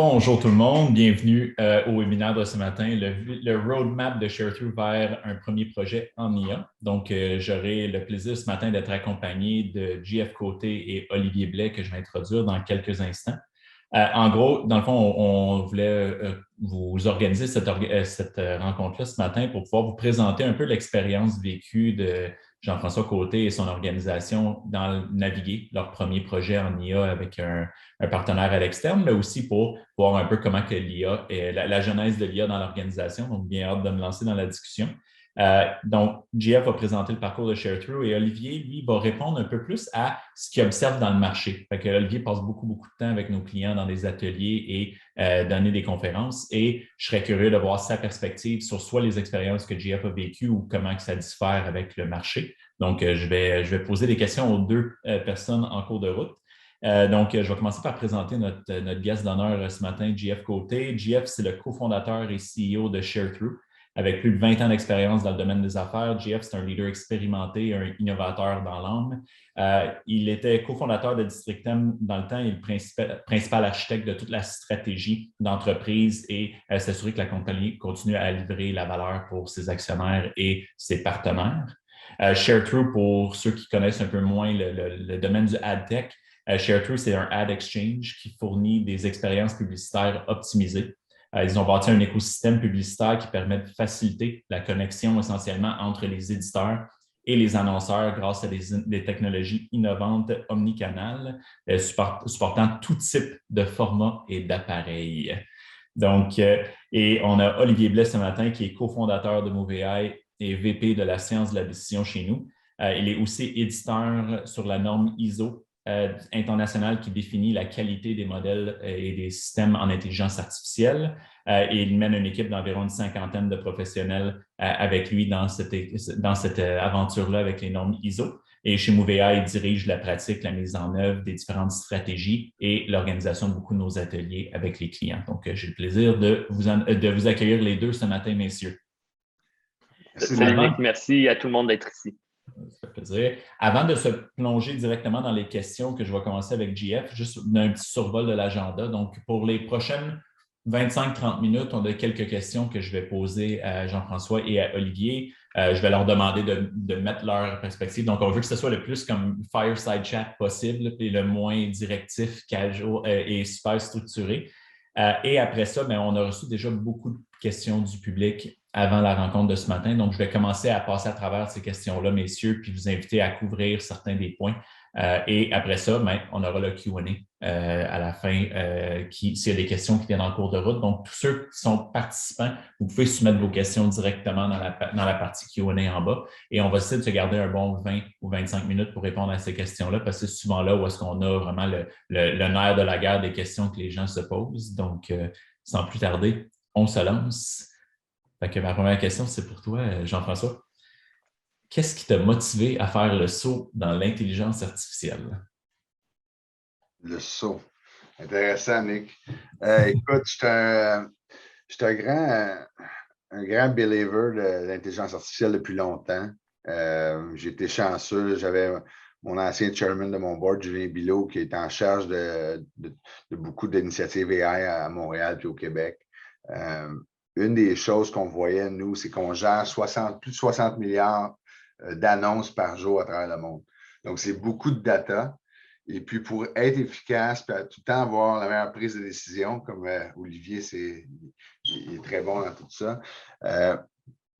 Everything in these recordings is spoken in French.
Bonjour tout le monde, bienvenue au webinaire de ce matin, le roadmap de ShareThrough vers un premier projet en IA. Donc, j'aurai le plaisir ce matin d'être accompagné de JF Côté et Olivier Blais que je vais introduire dans quelques instants. En gros, dans le fond, on voulait vous organiser cette rencontre-là ce matin pour pouvoir vous présenter un peu l'expérience vécue de Jean-François Côté et son organisation dans naviguer leur premier projet en IA avec un partenaire à l'externe, mais aussi pour voir un peu comment que l'IA est la genèse de l'IA dans l'organisation. Donc, bien hâte de me lancer dans la discussion. Donc, JF va présenter le parcours de ShareThrough et Olivier, lui, va répondre un peu plus à ce qu'il observe dans le marché. Fait que Olivier passe beaucoup de temps avec nos clients dans des ateliers et donner des conférences et je serais curieux de voir sa perspective sur soit les expériences que JF a vécues ou comment que ça diffère avec le marché. Donc, je vais poser des questions aux deux personnes en cours de route. Donc, je vais commencer par présenter notre guest d'honneur ce matin, JF Côté. JF, c'est le cofondateur et CEO de ShareThrough. Avec plus de 20 ans d'expérience dans le domaine des affaires, JF, c'est un leader expérimenté, un innovateur dans l'âme. Il était cofondateur de Districtem dans le temps et le principal architecte de toute la stratégie d'entreprise et s'assurer que la compagnie continue à livrer la valeur pour ses actionnaires et ses partenaires. ShareThrough, pour ceux qui connaissent un peu moins le domaine du ad tech, ShareThrough, c'est un ad exchange qui fournit des expériences publicitaires optimisées. Ils ont bâti un écosystème publicitaire qui permet de faciliter la connexion essentiellement entre les éditeurs et les annonceurs grâce à des technologies innovantes omnicanales, supportant tout type de format et d'appareils. Donc, et on a Olivier Blais ce matin qui est cofondateur de MovAI et VP de la science de la décision chez nous. Il est aussi éditeur sur la norme ISO international qui définit la qualité des modèles et des systèmes en intelligence artificielle. Et il mène une équipe d'environ une cinquantaine de professionnels avec lui dans cette aventure-là avec les normes ISO. Et chez Mouvea, il dirige la pratique, la mise en œuvre des différentes stratégies et l'organisation de beaucoup de nos ateliers avec les clients. Donc, j'ai le plaisir de vous accueillir les deux ce matin, messieurs. Salut Nick, merci à tout le monde d'être ici. Ça fait plaisir. Avant de se plonger directement dans les questions que je vais commencer avec JF, juste un petit survol de l'agenda. Donc, pour les prochaines 25-30 minutes, on a quelques questions que je vais poser à Jean-François et à Olivier. Je vais leur demander de mettre leur perspective. Donc, on veut que ce soit le plus comme fireside chat possible et le moins directif, casual et super structuré. Et après ça, bien, on a reçu déjà beaucoup de questions du public avant la rencontre de ce matin. Donc, je vais commencer à passer à travers ces questions-là, messieurs, puis vous inviter à couvrir certains des points. Et après ça, bien, on aura le Q&A à la fin, s'il y a des questions qui viennent en cours de route. Donc, tous ceux qui sont participants, vous pouvez soumettre vos questions directement dans la partie Q&A en bas. Et on va essayer de se garder un bon 20 ou 25 minutes pour répondre à ces questions-là, parce que c'est souvent là où est-ce qu'on a vraiment le nerf de la guerre des questions que les gens se posent. Donc, sans plus tarder, on se lance. Fait que ma première question, c'est pour toi, Jean-François. Qu'est-ce qui t'a motivé à faire le saut dans l'intelligence artificielle? Le saut. Intéressant, Nick. Écoute, je suis un grand believer de l'intelligence artificielle depuis longtemps. J'ai été chanceux. J'avais mon ancien chairman de mon board, Julien Bilot, qui est en charge de beaucoup d'initiatives AI à Montréal et au Québec. Une des choses qu'on voyait, nous, c'est qu'on gère plus de 60 milliards d'annonces par jour à travers le monde. Donc, c'est beaucoup de data. Et puis, pour être efficace, puis tout le temps avoir la meilleure prise de décision, comme Olivier, il est très bon dans tout ça,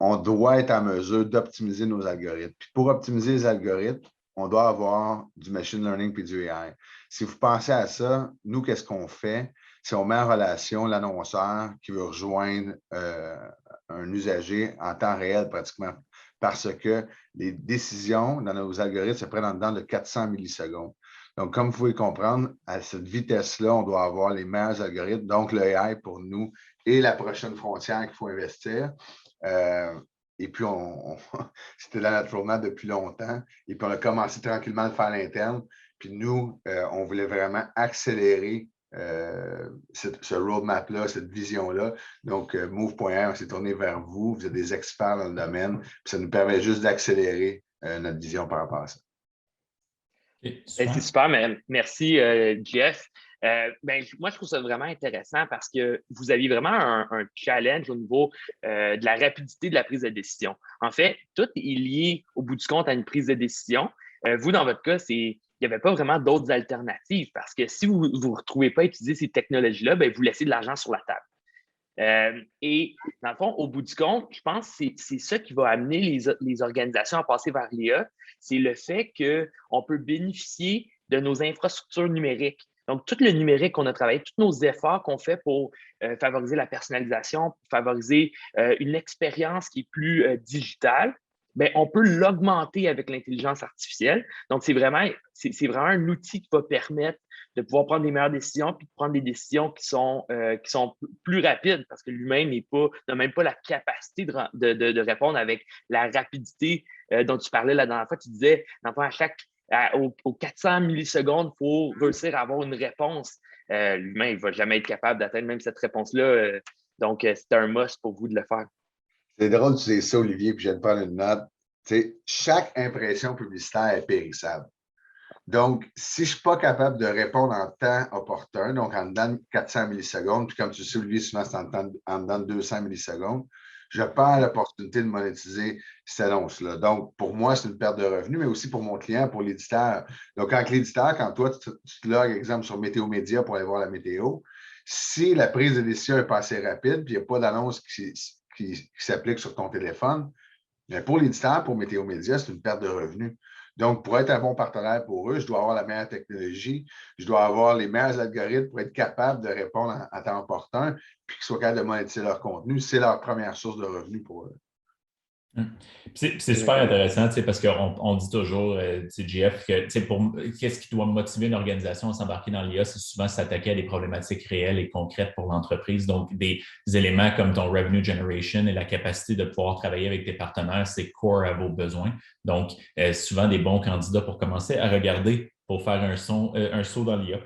on doit être en mesure d'optimiser nos algorithmes. Puis pour optimiser les algorithmes, on doit avoir du machine learning puis du AI. Si vous pensez à ça, nous, qu'est-ce qu'on fait? C'est on met en relation l'annonceur qui veut rejoindre un usager en temps réel pratiquement, parce que les décisions dans nos algorithmes se prennent en dedans de 400 millisecondes. Donc, comme vous pouvez comprendre, à cette vitesse-là, on doit avoir les meilleurs algorithmes. Donc, le AI pour nous est la prochaine frontière qu'il faut investir. Et puis, c'était dans notre roadmap depuis longtemps. Et puis, on a commencé tranquillement à le faire à l'interne. Puis nous, on voulait vraiment accélérer ce roadmap-là, cette vision-là. Donc, Move.r, on s'est tourné vers vous. Vous êtes des experts dans le domaine. Puis ça nous permet juste d'accélérer notre vision par rapport à ça. Okay, C'est super, mais merci, Jeff. Moi, je trouve ça vraiment intéressant parce que vous aviez vraiment un challenge au niveau de la rapidité de la prise de décision. En fait, tout est lié au bout du compte à une prise de décision. Vous, dans votre cas, il n'y avait pas vraiment d'autres alternatives parce que si vous ne vous retrouvez pas à utiliser ces technologies-là, vous laissez de l'argent sur la table. Et dans le fond, au bout du compte, je pense que c'est ça qui va amener les organisations à passer vers l'IA. C'est le fait qu'on peut bénéficier de nos infrastructures numériques. Donc, tout le numérique qu'on a travaillé, tous nos efforts qu'on fait pour favoriser la personnalisation, pour favoriser une expérience qui est plus digitale, on peut l'augmenter avec l'intelligence artificielle. Donc, c'est vraiment un outil qui va permettre de pouvoir prendre des meilleures décisions puis de prendre des décisions qui sont plus rapides parce que l'humain n'a même pas la capacité de répondre avec la rapidité dont tu parlais la dernière fois. Tu disais, aux 400 millisecondes, il faut réussir à avoir une réponse. L'humain, il ne va jamais être capable d'atteindre même cette réponse-là. Donc, c'est un must pour vous de le faire. C'est drôle que tu dises ça, Olivier, puis je viens de prendre une note. Chaque impression publicitaire est périssable. Donc, si je ne suis pas capable de répondre en temps opportun, donc en dedans de 400 millisecondes, puis comme tu sais, Olivier, souvent c'est en dedans de 200 millisecondes, je perds l'opportunité de monétiser cette annonce-là. Donc, pour moi, c'est une perte de revenus, mais aussi pour mon client, pour l'éditeur. Donc, quand toi, tu te logs, exemple, sur Météo Média pour aller voir la météo, si la prise de décision n'est pas assez rapide, puis il n'y a pas d'annonce qui s'applique sur ton téléphone, mais pour l'éditeur, pour Météo Média, c'est une perte de revenus. Donc, pour être un bon partenaire pour eux, je dois avoir la meilleure technologie, je dois avoir les meilleurs algorithmes pour être capable de répondre à temps opportun, puis qu'ils soient capables de monétiser leur contenu. C'est leur première source de revenus pour eux. C'est super intéressant parce qu'on dit toujours, GF, que qu'est-ce qui doit motiver une organisation à s'embarquer dans l'IA, c'est souvent s'attaquer à des problématiques réelles et concrètes pour l'entreprise. Donc, des éléments comme ton revenue generation et la capacité de pouvoir travailler avec tes partenaires, c'est core à vos besoins. Donc, souvent des bons candidats pour commencer à regarder pour faire un saut dans l'IA.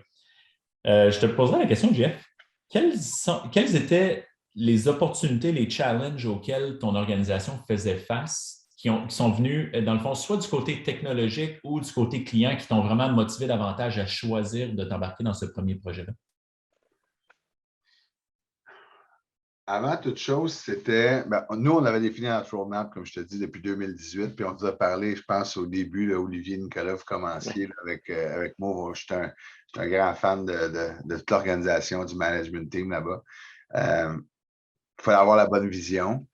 Je te poserai la question, Jeff. Quelles étaient les opportunités, les challenges auxquels ton organisation faisait face, qui sont venus, dans le fond, soit du côté technologique ou du côté client, qui t'ont vraiment motivé davantage à choisir de t'embarquer dans ce premier projet-là? Avant toute chose, c'était, nous, on avait défini notre roadmap, comme je te dis, depuis 2018, puis on nous a parlé, je pense, au début, là, Olivier Nicolas, vous commenciez là, avec moi. Je suis un grand fan de toute l'organisation, du management team là-bas. Il fallait avoir la bonne vision.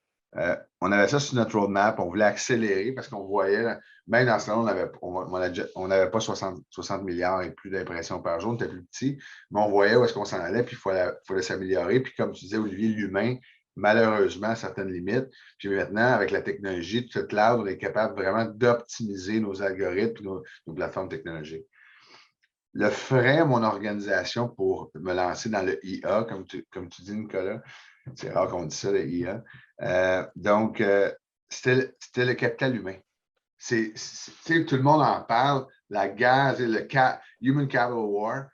On avait ça sur notre roadmap. On voulait accélérer parce qu'on voyait, même dans ce moment, on n'avait pas 60 milliards et plus d'impressions par jour. On était plus petit, mais on voyait où est-ce qu'on s'en allait, puis il fallait s'améliorer. Puis comme tu disais, Olivier, l'humain, malheureusement, à certaines limites. Puis maintenant, avec la technologie, tout cloud, on est capable vraiment d'optimiser nos algorithmes et nos plateformes technologiques. Le frein à mon organisation pour me lancer dans le IA, comme tu dis, Nicolas, c'est rare qu'on dise ça, le IA. C'était le capital humain. Tout le monde en parle, la guerre, le Human Capital War.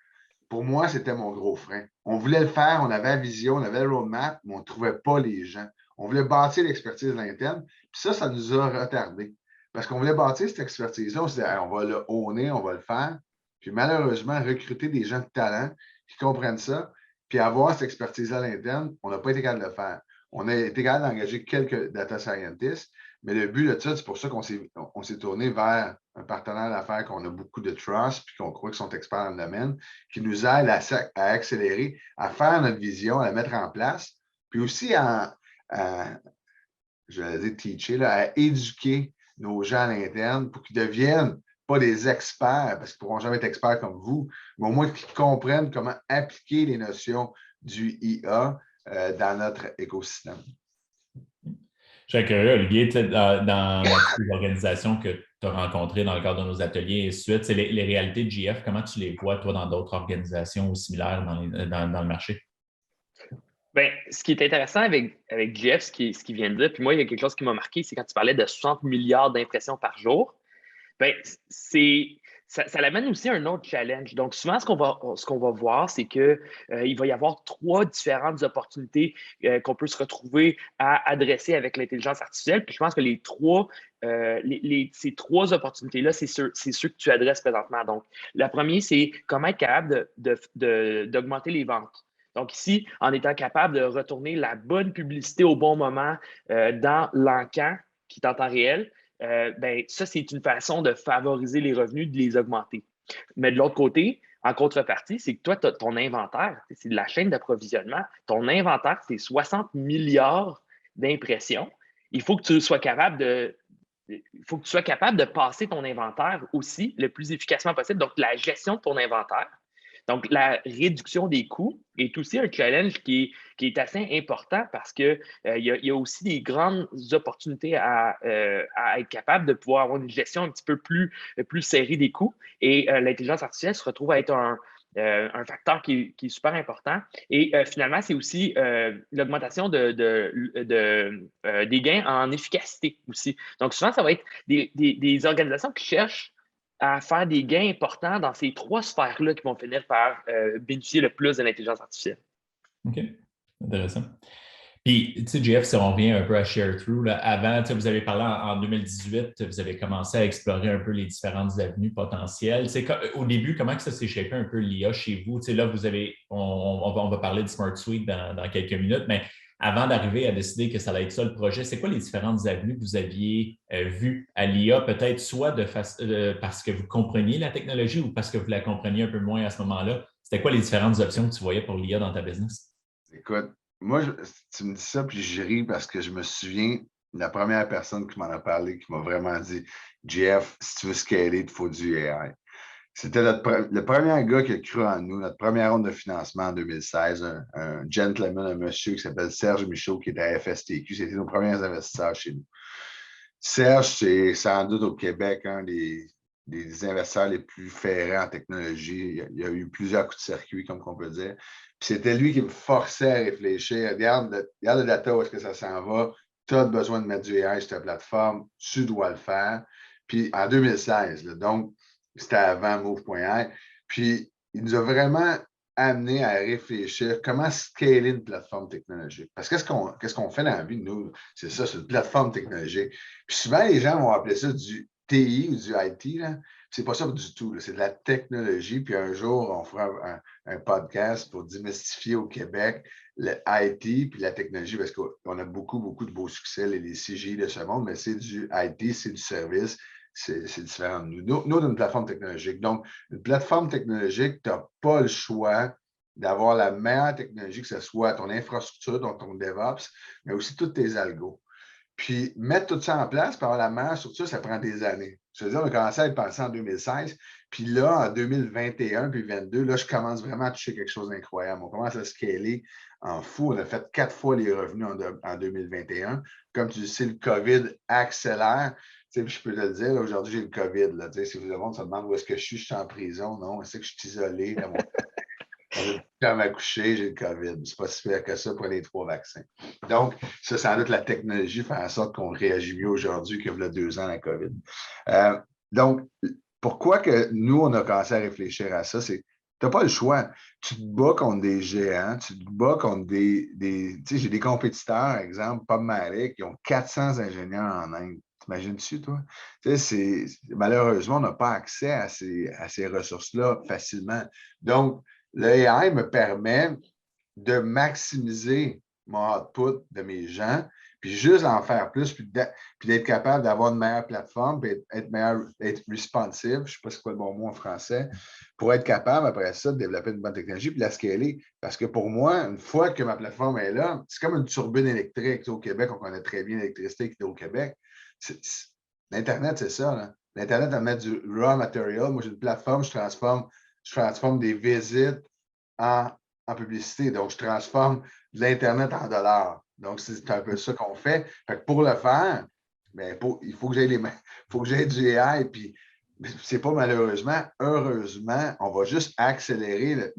Pour moi, c'était mon gros frein. On voulait le faire, on avait la vision, on avait le roadmap, mais on ne trouvait pas les gens. On voulait bâtir l'expertise interne, puis ça nous a retardés. Parce qu'on voulait bâtir cette expertise-là, on s'est dit, on va le honner, on va le faire. Puis malheureusement, recruter des gens de talent qui comprennent ça, puis avoir cette expertise-là à l'interne, on n'a pas été capable de le faire. On a été capable d'engager quelques data scientists, mais le but de ça, c'est pour ça qu'on s'est tourné vers un partenaire d'affaires qu'on a beaucoup de trust, puis qu'on croit qu'ils sont experts dans le domaine, qui nous aide à accélérer, à faire notre vision, à la mettre en place, puis aussi je vais dire teacher, à éduquer nos gens à l'interne pour qu'ils deviennent pas des experts, parce qu'ils ne pourront jamais être experts comme vous, mais au moins qu'ils comprennent comment appliquer les notions du IA dans notre écosystème. Je serais curieux, Olivier, dans les organisations que tu as rencontrées dans le cadre de nos ateliers et suite, les réalités de GF, comment tu les vois, toi, dans d'autres organisations ou similaires dans le marché? Ce qui est intéressant avec GF, ce qu'il vient de dire, puis moi, il y a quelque chose qui m'a marqué, c'est quand tu parlais de 60 milliards d'impressions par jour. Ça l'amène aussi à un autre challenge. Donc, souvent, ce qu'on va voir, c'est qu'il va y avoir 3 différentes opportunités qu'on peut se retrouver à adresser avec l'intelligence artificielle. Puis, je pense que les 3 ces trois opportunités-là, c'est ceux que tu adresses présentement. Donc, la première, c'est comment être capable d'augmenter les ventes. Donc, ici, en étant capable de retourner la bonne publicité au bon moment dans l'encan qui est en temps réel, ben, ça, c'est une façon de favoriser les revenus, de les augmenter. Mais de l'autre côté, en contrepartie, c'est que toi, ton inventaire, c'est de la chaîne d'approvisionnement. Ton inventaire, c'est 60 milliards d'impressions. Il faut que tu sois capable de passer ton inventaire aussi le plus efficacement possible. Donc, la gestion de ton inventaire. Donc, la réduction des coûts est aussi un challenge qui est assez important parce qu'il y a aussi des grandes opportunités à être capable de pouvoir avoir une gestion un petit peu plus serrée des coûts. Et l'intelligence artificielle se retrouve à être un facteur qui est super important. Et finalement, c'est aussi l'augmentation des gains en efficacité aussi. Donc, souvent, ça va être des organisations qui cherchent à faire des gains importants dans ces trois sphères-là qui vont finir par bénéficier le plus de l'intelligence artificielle. OK, intéressant. Puis, tu sais, Jeff, si on revient un peu à ShareThrough, avant, vous avez parlé en 2018, vous avez commencé à explorer un peu les différentes avenues potentielles. Au début, comment que ça s'est shapé un peu l'IA chez vous? Tu sais, là, on va parler de Smart Suite dans quelques minutes, mais avant d'arriver à décider que ça allait être ça le projet, c'est quoi les différentes avenues que vous aviez vues à l'IA, peut-être soit parce que vous compreniez la technologie ou parce que vous la compreniez un peu moins à ce moment-là? C'était quoi les différentes options que tu voyais pour l'IA dans ta business? Écoute, moi, tu me dis ça, puis je ris parce que je me souviens de la première personne qui m'en a parlé, qui m'a vraiment dit, Jeff, si tu veux scaler, il te faut du AI. C'était le premier gars qui a cru en nous, notre première ronde de financement en 2016, un gentleman, un monsieur qui s'appelle Serge Michaud, qui était à FSTQ. C'était nos premiers investisseurs chez nous. Serge, c'est sans doute au Québec un des investisseurs les plus ferrés en technologie. Il y a eu plusieurs coups de circuit, comme on peut dire. Puis c'était lui qui me forçait à réfléchir. Regarde le data, où est-ce que ça s'en va? Tu as besoin de mettre du AI sur ta plateforme, tu dois le faire. Puis en 2016, là, donc c'était avant Move.ai. Puis il nous a vraiment amené à réfléchir comment scaler une plateforme technologique. Parce que qu'est-ce qu'on fait dans la vie, nous? C'est ça, c'est une plateforme technologique. Puis souvent, les gens vont appeler ça du TI ou du IT. Là. C'est pas ça du tout. C'est de la technologie. Puis un jour, on fera un podcast pour démystifier au Québec le IT puis la technologie, parce qu'on a beaucoup, beaucoup de beaux succès, les CGI de ce monde, mais c'est du IT, c'est du service. C'est différent de nous. Nous, on a une plateforme technologique. Donc, une plateforme technologique, tu n'as pas le choix d'avoir la meilleure technologie, que ce soit ton infrastructure, ton DevOps, mais aussi tous tes algos. Puis, mettre tout ça en place, pour avoir la meilleure structure, ça prend des années. Je veux dire, on a commencé à y penser en 2016. Puis là, en 2021 puis 2022, là, je commence vraiment à toucher quelque chose d'incroyable. On commence à scaler en fou. On a fait 4 fois les revenus en 2021. Comme tu sais, le COVID accélère. Je peux te le dire, aujourd'hui, j'ai le COVID. Là, si vous avez, ça demande où est-ce que je suis en prison. Non, c'est que je suis isolé. Dans une chambre à coucher, j'ai le COVID. C'est pas si pire que ça pour les 3 vaccins. Donc, ça, sans doute, la technologie fait en sorte qu'on réagit mieux aujourd'hui qu'il y a 2 ans à la COVID. Donc, pourquoi que nous, on a commencé à réfléchir à ça? C'est tu n'as pas le choix. Tu te bats contre des géants, tu te bats contre tu sais, j'ai des compétiteurs, exemple, PubMatic, qui ont 400 ingénieurs en Inde. T'imagines-tu, toi? Tu sais, malheureusement, on n'a pas accès à ces ressources-là facilement. Donc, l'AI me permet de maximiser mon output de mes gens, puis juste en faire plus, puis d'être capable d'avoir une meilleure plateforme, puis être responsive, je ne sais pas c'est quoi le bon mot en français, pour être capable, après ça, de développer une bonne technologie, puis la scaler. Parce que pour moi, une fois que ma plateforme est là, c'est comme une turbine électrique. Au Québec, on connaît très bien l'électricité qui est au Québec. L'Internet, c'est ça. Là. L'Internet, on met du raw material. Moi, j'ai une plateforme, je transforme des visites en publicité. Donc, je transforme l'Internet en dollars. Donc, c'est un peu ça qu'on fait. Fait que pour le faire, bien, il faut que j'aie du AI. Puis, c'est pas malheureusement, heureusement, on va juste accélérer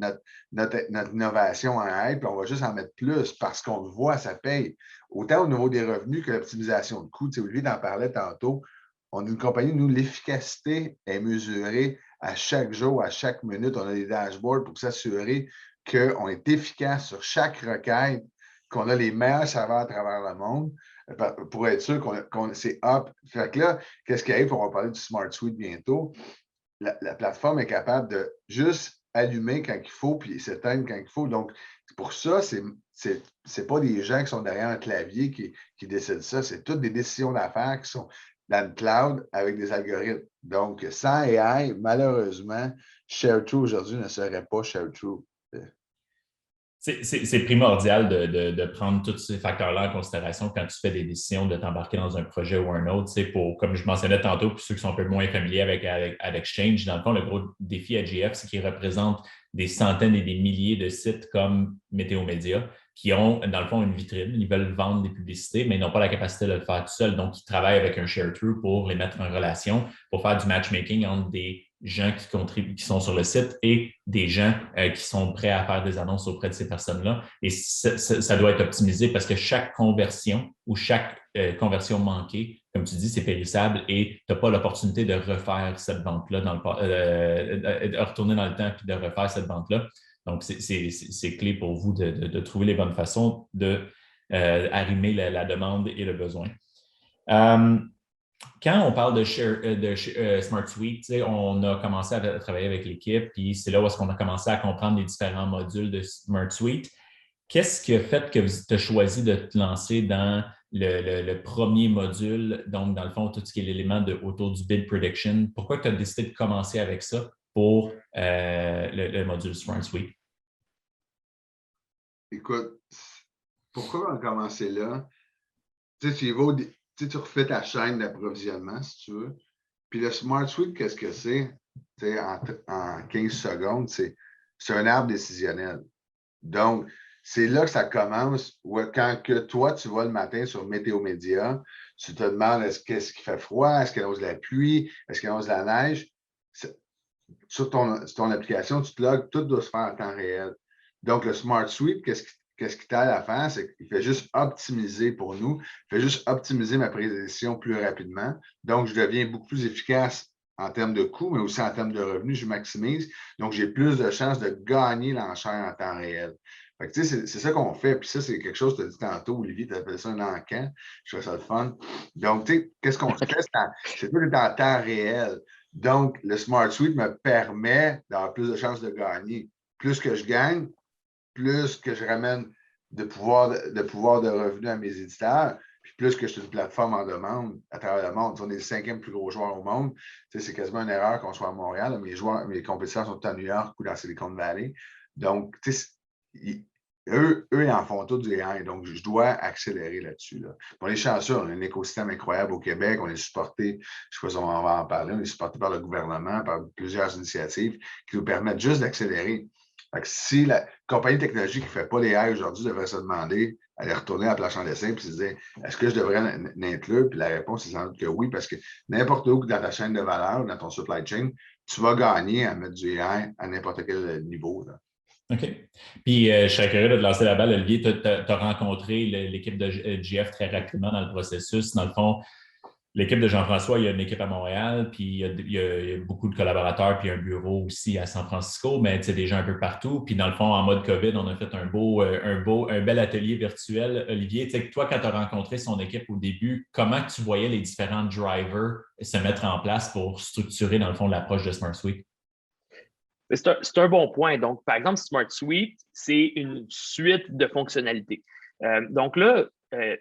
notre innovation en AI, puis on va juste en mettre plus parce qu'on le voit, ça paye. Autant au niveau des revenus que l'optimisation de coûts. Tu sais, Olivier en parlait tantôt. On est une compagnie, nous, l'efficacité est mesurée à chaque jour, à chaque minute. On a des dashboards pour s'assurer qu'on est efficace sur chaque requête, qu'on a les meilleurs serveurs à travers le monde. pour être sûr qu'on c'est up. Fait que là, qu'est-ce qui arrive? On va parler du Smart Suite bientôt. La plateforme est capable de juste allumer quand il faut puis s'éteindre quand il faut. Donc, pour ça, c'est pas des gens qui sont derrière un clavier qui décident ça. C'est toutes des décisions d'affaires qui sont dans le cloud avec des algorithmes. Donc, sans AI, malheureusement, ShareTrue aujourd'hui ne serait pas ShareTrue. C'est primordial de prendre tous ces facteurs-là en considération quand tu fais des décisions de t'embarquer dans un projet ou un autre. Comme je mentionnais tantôt, pour ceux qui sont un peu moins familiers avec Exchange, dans le fond, le gros défi à GF, c'est qu'il représente des centaines et des milliers de sites comme Météo Média qui ont, dans le fond, une vitrine. Ils veulent vendre des publicités, mais ils n'ont pas la capacité de le faire tout seul. Donc, ils travaillent avec un share-through pour les mettre en relation, pour faire du matchmaking entre des gens qui contribuent, qui sont sur le site et des gens qui sont prêts à faire des annonces auprès de ces personnes-là. Et ça doit être optimisé parce que chaque conversion ou chaque conversion manquée, comme tu dis, c'est périssable et tu n'as pas l'opportunité de refaire cette vente-là, de retourner dans le temps et de refaire cette vente-là. Donc, c'est clé pour vous de trouver les bonnes façons d'arrimer la demande et le besoin. Quand on parle de Smart Suite, on a commencé à travailler avec l'équipe, puis c'est là où est-ce qu'on a commencé à comprendre les différents modules de Smart Suite. Qu'est-ce qui a fait que tu as choisi de te lancer dans le premier module, donc dans le fond, tout ce qui est l'élément autour du bid prediction? Pourquoi tu as décidé de commencer avec ça pour le module Smart Suite? Écoute, pourquoi on a commencé là? Tu refais ta chaîne d'approvisionnement, si tu veux. Puis le Smart Suite, qu'est-ce que c'est? En 15 secondes, c'est un arbre décisionnel. Donc, c'est là que ça commence. Quand que toi, tu vas le matin sur Météo Média, tu te demandes qu'est-ce qui fait froid, est-ce qu'il annonce de la pluie, est-ce qu'il annonce de la neige. Sur ton application, tu te logs, tout doit se faire en temps réel. Donc, le Smart Suite, qu'est-ce qui t'aide à faire? C'est qu'il fait juste optimiser pour nous, il fait juste optimiser ma prise de décision plus rapidement. Donc, je deviens beaucoup plus efficace en termes de coûts, mais aussi en termes de revenus, je maximise. Donc, j'ai plus de chances de gagner l'enchère en temps réel. Fait que, c'est ça qu'on fait. Puis ça, c'est quelque chose que tu as dit tantôt, Olivier, tu appelles ça un encan. Je trouve ça le fun. Donc, qu'est-ce qu'on fait? C'est tout en temps réel. Donc, le Smart Suite me permet d'avoir plus de chances de gagner. Plus que je gagne, plus que je ramène de pouvoir de revenus à mes éditeurs, puis plus que je suis une plateforme en demande à travers le monde. On est le 5e plus gros joueur au monde. C'est quasiment une erreur qu'on soit à Montréal. Mes compétiteurs sont à New York ou dans Silicon Valley. Donc, eux, ils en font tout du AI. Donc, je dois accélérer là-dessus. Là. On est chanceux, on a un écosystème incroyable au Québec. On est supporté, je sais pas si on va en parler, on est supporté par le gouvernement, par plusieurs initiatives qui nous permettent juste d'accélérer. Si la compagnie technologique qui ne fait pas les AI aujourd'hui devrait se demander, aller retourner à la planche en dessin et se dire est-ce que je devrais l'inclure? Puis la réponse est sans doute que oui, parce que n'importe où dans ta chaîne de valeur, dans ton supply chain, tu vas gagner à mettre du AI à n'importe quel niveau. Là. OK. Puis, je serais curieux de te lancer la balle, Olivier. Tu as rencontré l'équipe de GF très rapidement dans le processus. Dans le fond, l'équipe de Jean-François, il y a une équipe à Montréal, puis il y a beaucoup de collaborateurs, puis un bureau aussi à San Francisco, mais tu sais, des gens un peu partout. Puis dans le fond, en mode COVID, on a fait un bel atelier virtuel. Olivier, tu sais, toi, quand tu as rencontré son équipe au début, comment tu voyais les différents drivers se mettre en place pour structurer, dans le fond, l'approche de Smart Suite? C'est un bon point. Donc, par exemple, Smart Suite, c'est une suite de fonctionnalités. Donc là,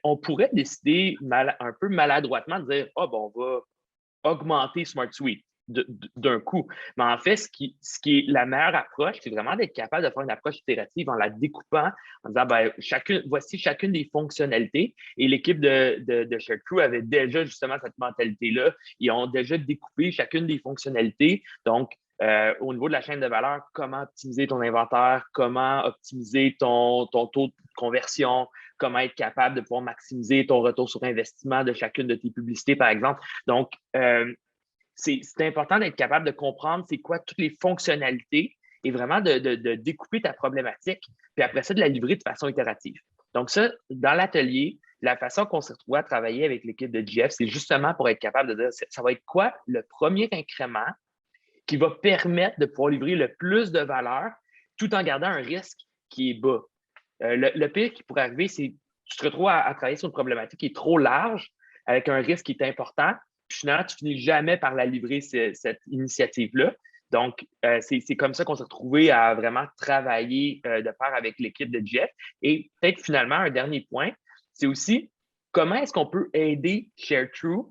on pourrait décider un peu maladroitement de dire bon, on va augmenter Smart Suite d'un coup. Mais en fait, ce qui est la meilleure approche, c'est vraiment d'être capable de faire une approche itérative en la découpant, en disant voici chacune des fonctionnalités. Et l'équipe de ShareTrue avait déjà justement cette mentalité-là. Ils ont déjà découpé chacune des fonctionnalités. Donc, au niveau de la chaîne de valeur, comment optimiser ton inventaire, comment optimiser ton taux de conversion, comment être capable de pouvoir maximiser ton retour sur investissement de chacune de tes publicités, par exemple. Donc, c'est important d'être capable de comprendre c'est quoi toutes les fonctionnalités et vraiment de découper ta problématique, puis après ça, de la livrer de façon itérative. Donc ça, dans l'atelier, la façon qu'on s'est retrouvé à travailler avec l'équipe de GF, c'est justement pour être capable de dire ça va être quoi le premier incrément qui va permettre de pouvoir livrer le plus de valeur tout en gardant un risque qui est bas. Le pire qui pourrait arriver, c'est tu te retrouves à travailler sur une problématique qui est trop large, avec un risque qui est important, puis finalement, tu finis jamais par la livrer, cette initiative-là. Donc, c'est comme ça qu'on s'est retrouvé à vraiment travailler de pair avec l'équipe de Jeff. Et peut-être finalement, un dernier point, c'est aussi comment est-ce qu'on peut aider ShareTrue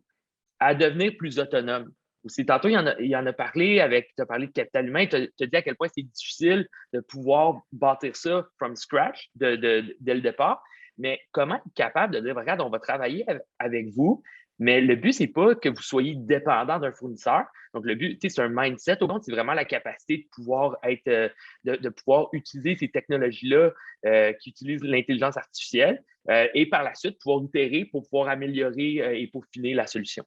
à devenir plus autonome. Aussi, tantôt, il y en a parlé tu as parlé de capital humain, tu as dit à quel point c'est difficile de pouvoir bâtir ça from scratch dès le départ. Mais comment être capable de dire, regarde, on va travailler avec vous, mais le but, c'est pas que vous soyez dépendant d'un fournisseur. Donc, le but, c'est un mindset. Au fond, c'est vraiment la capacité de pouvoir de pouvoir utiliser ces technologies-là qui utilisent l'intelligence artificielle et par la suite, pouvoir itérer pour pouvoir améliorer et peaufiner la solution.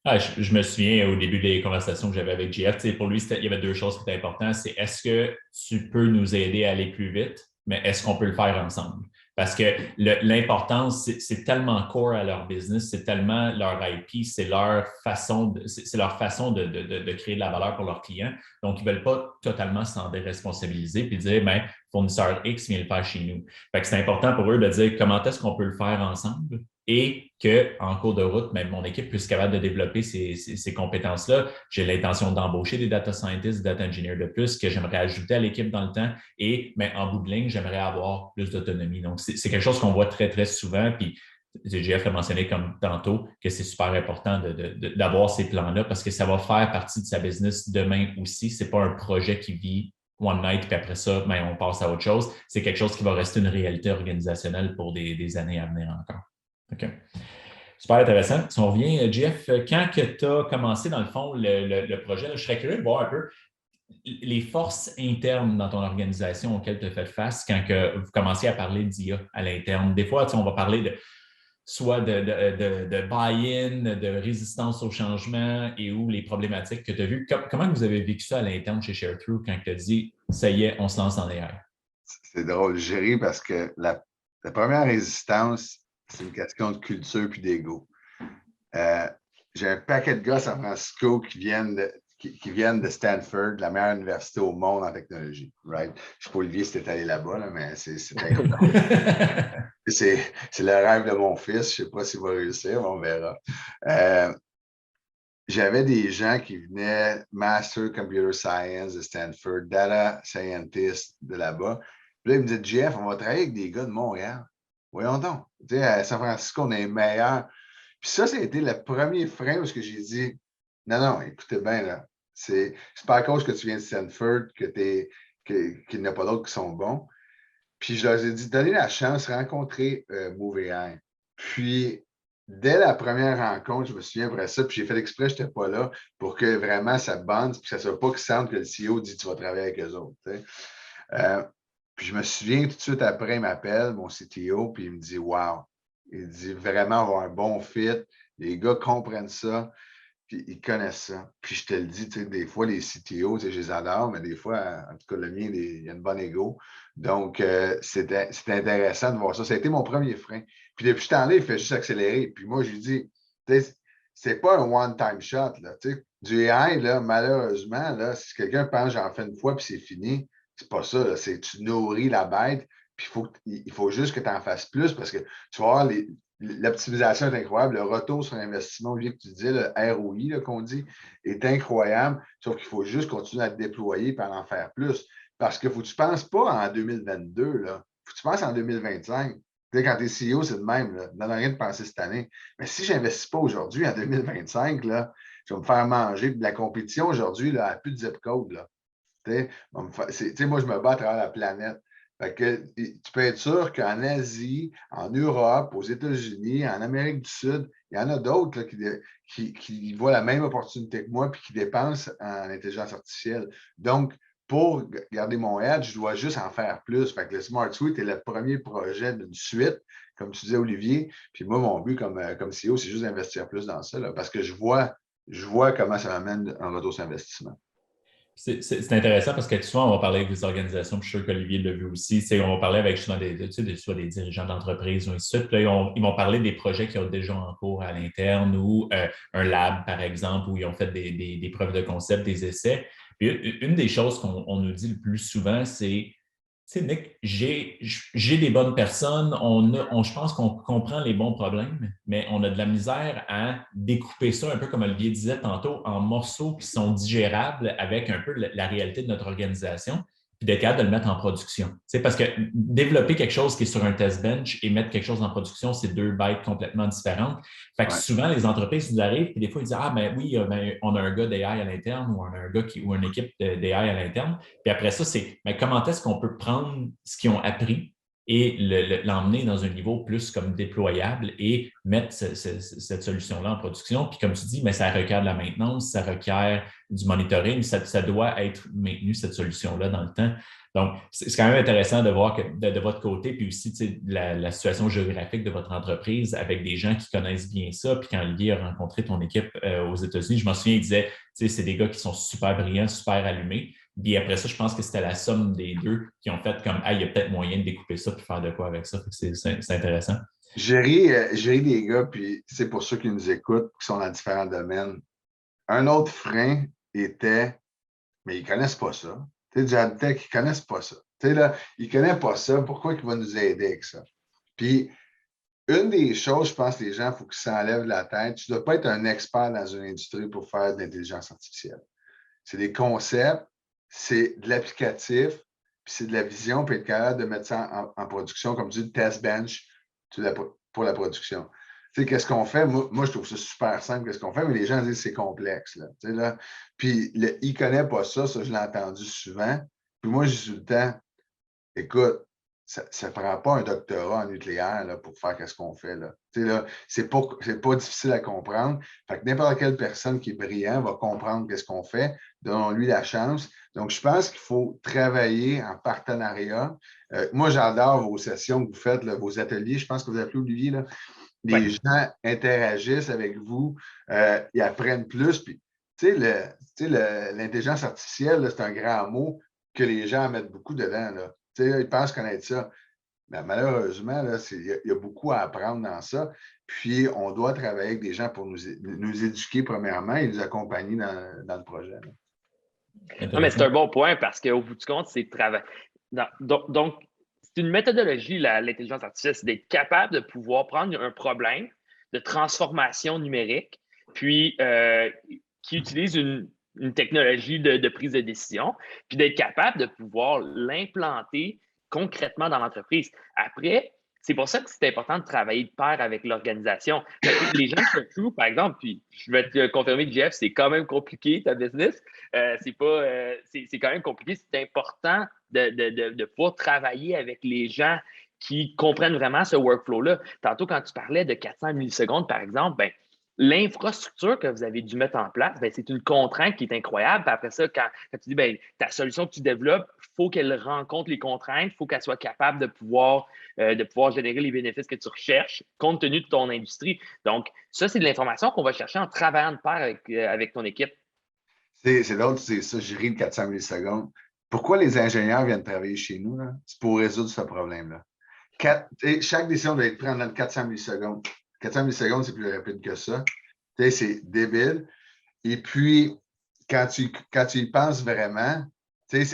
Je me souviens au début des conversations que j'avais avec JF, pour lui, il y avait deux choses qui étaient importantes. C'est est-ce que tu peux nous aider à aller plus vite, mais est-ce qu'on peut le faire ensemble? Parce que l'importance, c'est tellement core à leur business, c'est tellement leur IP, c'est leur façon de créer de la valeur pour leurs clients. Donc, ils ne veulent pas totalement s'en déresponsabiliser puis dire, ben, fournisseur X vient le faire chez nous. Fait que c'est important pour eux de dire comment est-ce qu'on peut le faire ensemble et qu'en cours de route, même mon équipe puisse capable de développer ces compétences-là. J'ai l'intention d'embaucher des data scientists, des data engineers de plus que j'aimerais ajouter à l'équipe dans le temps et mais en bout de ligne, j'aimerais avoir plus d'autonomie. Donc, c'est quelque chose qu'on voit très, très souvent. Puis, JF a mentionné comme tantôt que c'est super important d'avoir ces plans-là parce que ça va faire partie de sa business demain aussi. Ce n'est pas un projet qui vit one night, puis après ça, ben, on passe à autre chose. C'est quelque chose qui va rester une réalité organisationnelle pour des années à venir encore. OK. Super intéressant. Si on revient, Jeff, quand tu as commencé, dans le fond, le projet, là, je serais curieux de voir un peu les forces internes dans ton organisation auxquelles tu as fait face quand vous commenciez à parler d'IA à l'interne. Des fois, on va parler soit de buy-in, de résistance au changement et ou les problématiques que tu as vues. Comment vous avez vécu ça à l'interne chez ShareTrue quand tu as dit « ça y est, on se lance dans les airs » ? C'est drôle, je ris parce que la première résistance, c'est une question de culture puis d'ego. J'ai un paquet de gars à San Francisco qui viennent de Stanford, la meilleure université au monde en technologie. Right? Je ne sais pas, Olivier, si tu es allé là-bas, là, mais c'est incroyable. C'est le rêve de mon fils. Je ne sais pas s'il va réussir, mais on verra. J'avais des gens qui venaient Master Computer Science de Stanford, Data Scientist de là-bas. Puis là, ils me disaient, Jeff, on va travailler avec des gars de Montréal. Voyons donc. Tu sais, à San Francisco, on est meilleurs. Puis ça a été le premier frein parce que j'ai dit, non, écoutez bien, là, c'est pas à cause que tu viens de Stanford qu'il n'y en a pas d'autres qui sont bons. Puis je leur ai dit, donnez la chance, rencontrer MoveAI. Puis, dès la première rencontre, je me souviens après ça, puis j'ai fait exprès, je n'étais pas là, pour que vraiment ça bande, puis que ça ne soit pas qu'ils sentent que le CEO dit tu vas travailler avec eux autres. Puis je me souviens tout de suite après, il m'appelle, mon CTO, puis il me dit wow. Il dit vraiment avoir un bon fit, les gars comprennent ça, puis ils connaissent ça. Puis je te le dis, des fois, les CTO, je les adore, mais des fois, en tout cas, le mien, il y a une bonne ego. Donc, c'était intéressant de voir ça. Ça a été mon premier frein. Puis depuis ce temps-là, il fait juste accélérer. Puis moi, je lui dis, c'est pas un one-time shot. Là, du AI, là, malheureusement, là, si quelqu'un pense j'en fais une fois puis c'est fini, c'est pas ça. C'est que tu nourris la bête, puis il faut juste que tu en fasses plus parce que tu vas voir l'optimisation est incroyable. Le retour sur l'investissement, que tu dis, le ROI qu'on dit, est incroyable. Sauf qu'il faut juste continuer à te déployer et en faire plus. Parce que faut que tu ne penses pas en 2022, là. Faut que tu penses en 2025. Quand tu es CEO, c'est le même. Là. Ça n'a rien de penser cette année. Mais si je n'investis pas aujourd'hui, en 2025, là, je vais me faire manger. La compétition aujourd'hui, elle n'a plus de zip code. Là. Moi, je me bats à travers la planète. Fait que, tu peux être sûr qu'en Asie, en Europe, aux États-Unis, en Amérique du Sud, il y en a d'autres là, qui voient la même opportunité que moi et qui dépensent en intelligence artificielle. Donc, pour garder mon edge, je dois juste en faire plus. Fait que le Smart Suite est le premier projet d'une suite, comme tu disais, Olivier. Puis moi, mon but comme CEO, c'est juste d'investir plus dans ça, là, parce que je vois comment ça m'amène un retour sur investissement. C'est intéressant parce que souvent, on va parler avec des organisations, puis je suis sûr qu'Olivier l'a vu aussi. On va parler avec souvent soit des dirigeants d'entreprise ou ainsi de suite. Puis là, ils vont parler des projets qui ont déjà en cours à l'interne ou un lab, par exemple, où ils ont fait des preuves de concept, des essais. Puis une des choses qu'on nous dit le plus souvent, c'est Tu sais, Nick, j'ai des bonnes personnes, je pense qu'on comprend les bons problèmes, mais on a de la misère à découper ça, un peu comme Olivier disait tantôt, en morceaux qui sont digérables avec un peu la réalité de notre organisation, puis d'être capable de le mettre en production. Tu sais, parce que développer quelque chose qui est sur un test bench et mettre quelque chose en production, c'est deux bêtes complètement différentes. Fait que Ouais. souvent, les entreprises nous arrivent, puis des fois, ils disent, ah, ben oui, ben, on a un gars d'AI à l'interne ou on a un gars ou une équipe d'AI à l'interne. Puis après ça, c'est mais comment est-ce qu'on peut prendre ce qu'ils ont appris et l'emmener dans un niveau plus comme déployable et mettre cette solution-là en production. Puis comme tu dis, mais ça requiert de la maintenance, ça requiert du monitoring, ça doit être maintenu, cette solution-là, dans le temps. Donc, c'est quand même intéressant de voir que de votre côté, puis aussi la situation géographique de votre entreprise avec des gens qui connaissent bien ça. Puis quand Olivier a rencontré ton équipe aux États-Unis, je m'en souviens, il disait, c'est des gars qui sont super brillants, super allumés. Puis après ça, je pense que c'était la somme des deux qui ont fait comme, ah, il y a peut-être moyen de découper ça et faire de quoi avec ça. C'est intéressant. J'ai ri des gars, puis c'est pour ceux qui nous écoutent, qui sont dans différents domaines. Un autre frein était, mais ils ne connaissent pas ça. Tu sais, du AdTech, ils ne connaissent pas ça. Tu sais, là, ils ne connaissent pas ça. Pourquoi il va nous aider avec ça? Puis, une des choses, je pense, les gens, il faut qu'ils s'enlèvent de la tête. Tu ne dois pas être un expert dans une industrie pour faire de l'intelligence artificielle. C'est des concepts, c'est de l'applicatif, puis c'est de la vision, puis être capable de mettre ça en production, comme tu dis, le test bench pour la production. Tu sais, qu'est-ce qu'on fait? Moi, je trouve ça super simple, qu'est-ce qu'on fait, mais les gens disent que c'est complexe. Là, tu sais, là. Puis, il ne connaît pas ça, je l'ai entendu souvent. Puis moi, j'ai tout le temps, écoute, ça ne prend pas un doctorat en nucléaire là, pour faire ce qu'on fait. Là. Tu sais, là, c'est pas difficile à comprendre. Fait que n'importe quelle personne qui est brillante va comprendre qu'est-ce qu'on fait. Donnons-lui la chance. Donc, je pense qu'il faut travailler en partenariat. Moi, j'adore vos sessions que vous faites, là, vos ateliers. Je pense que vous appelez Olivier. Là. Les gens interagissent avec vous, ils apprennent plus. Puis, tu sais, l'intelligence artificielle, c'est un grand mot que les gens mettent beaucoup dedans. Là. Tu sais, ils pensent connaître ça. Mais malheureusement, il y a beaucoup à apprendre dans ça. Puis, on doit travailler avec des gens pour nous éduquer premièrement et nous accompagner dans le projet. Non, mais c'est un bon point parce qu'au bout du compte, c'est travail. Donc, c'est une méthodologie, l'intelligence artificielle, c'est d'être capable de pouvoir prendre un problème de transformation numérique, puis qui utilise une technologie de prise de décision, puis d'être capable de pouvoir l'implanter concrètement dans l'entreprise. Après, c'est pour ça que c'est important de travailler de pair avec l'organisation. Les gens de True, par exemple, puis je vais te confirmer, Jeff, c'est quand même compliqué ta business. C'est quand même compliqué. C'est important de pouvoir travailler avec les gens qui comprennent vraiment ce workflow-là. Tantôt, quand tu parlais de 400 millisecondes, par exemple, ben, l'infrastructure que vous avez dû mettre en place, ben, c'est une contrainte qui est incroyable. Puis après ça, quand tu dis ben, ta solution que tu développes, il faut qu'elle rencontre les contraintes, il faut qu'elle soit capable de pouvoir générer les bénéfices que tu recherches compte tenu de ton industrie. Donc, ça, c'est de l'information qu'on va chercher en travaillant de pair avec ton équipe. C'est l'autre, c'est ça, j'ai ri de 400 millisecondes. Pourquoi les ingénieurs viennent travailler chez nous? C'est pour résoudre ce problème-là. Chaque décision doit être prise dans 400 millisecondes. 400 millisecondes, c'est plus rapide que ça. C'est débile. Et puis, quand tu y penses vraiment,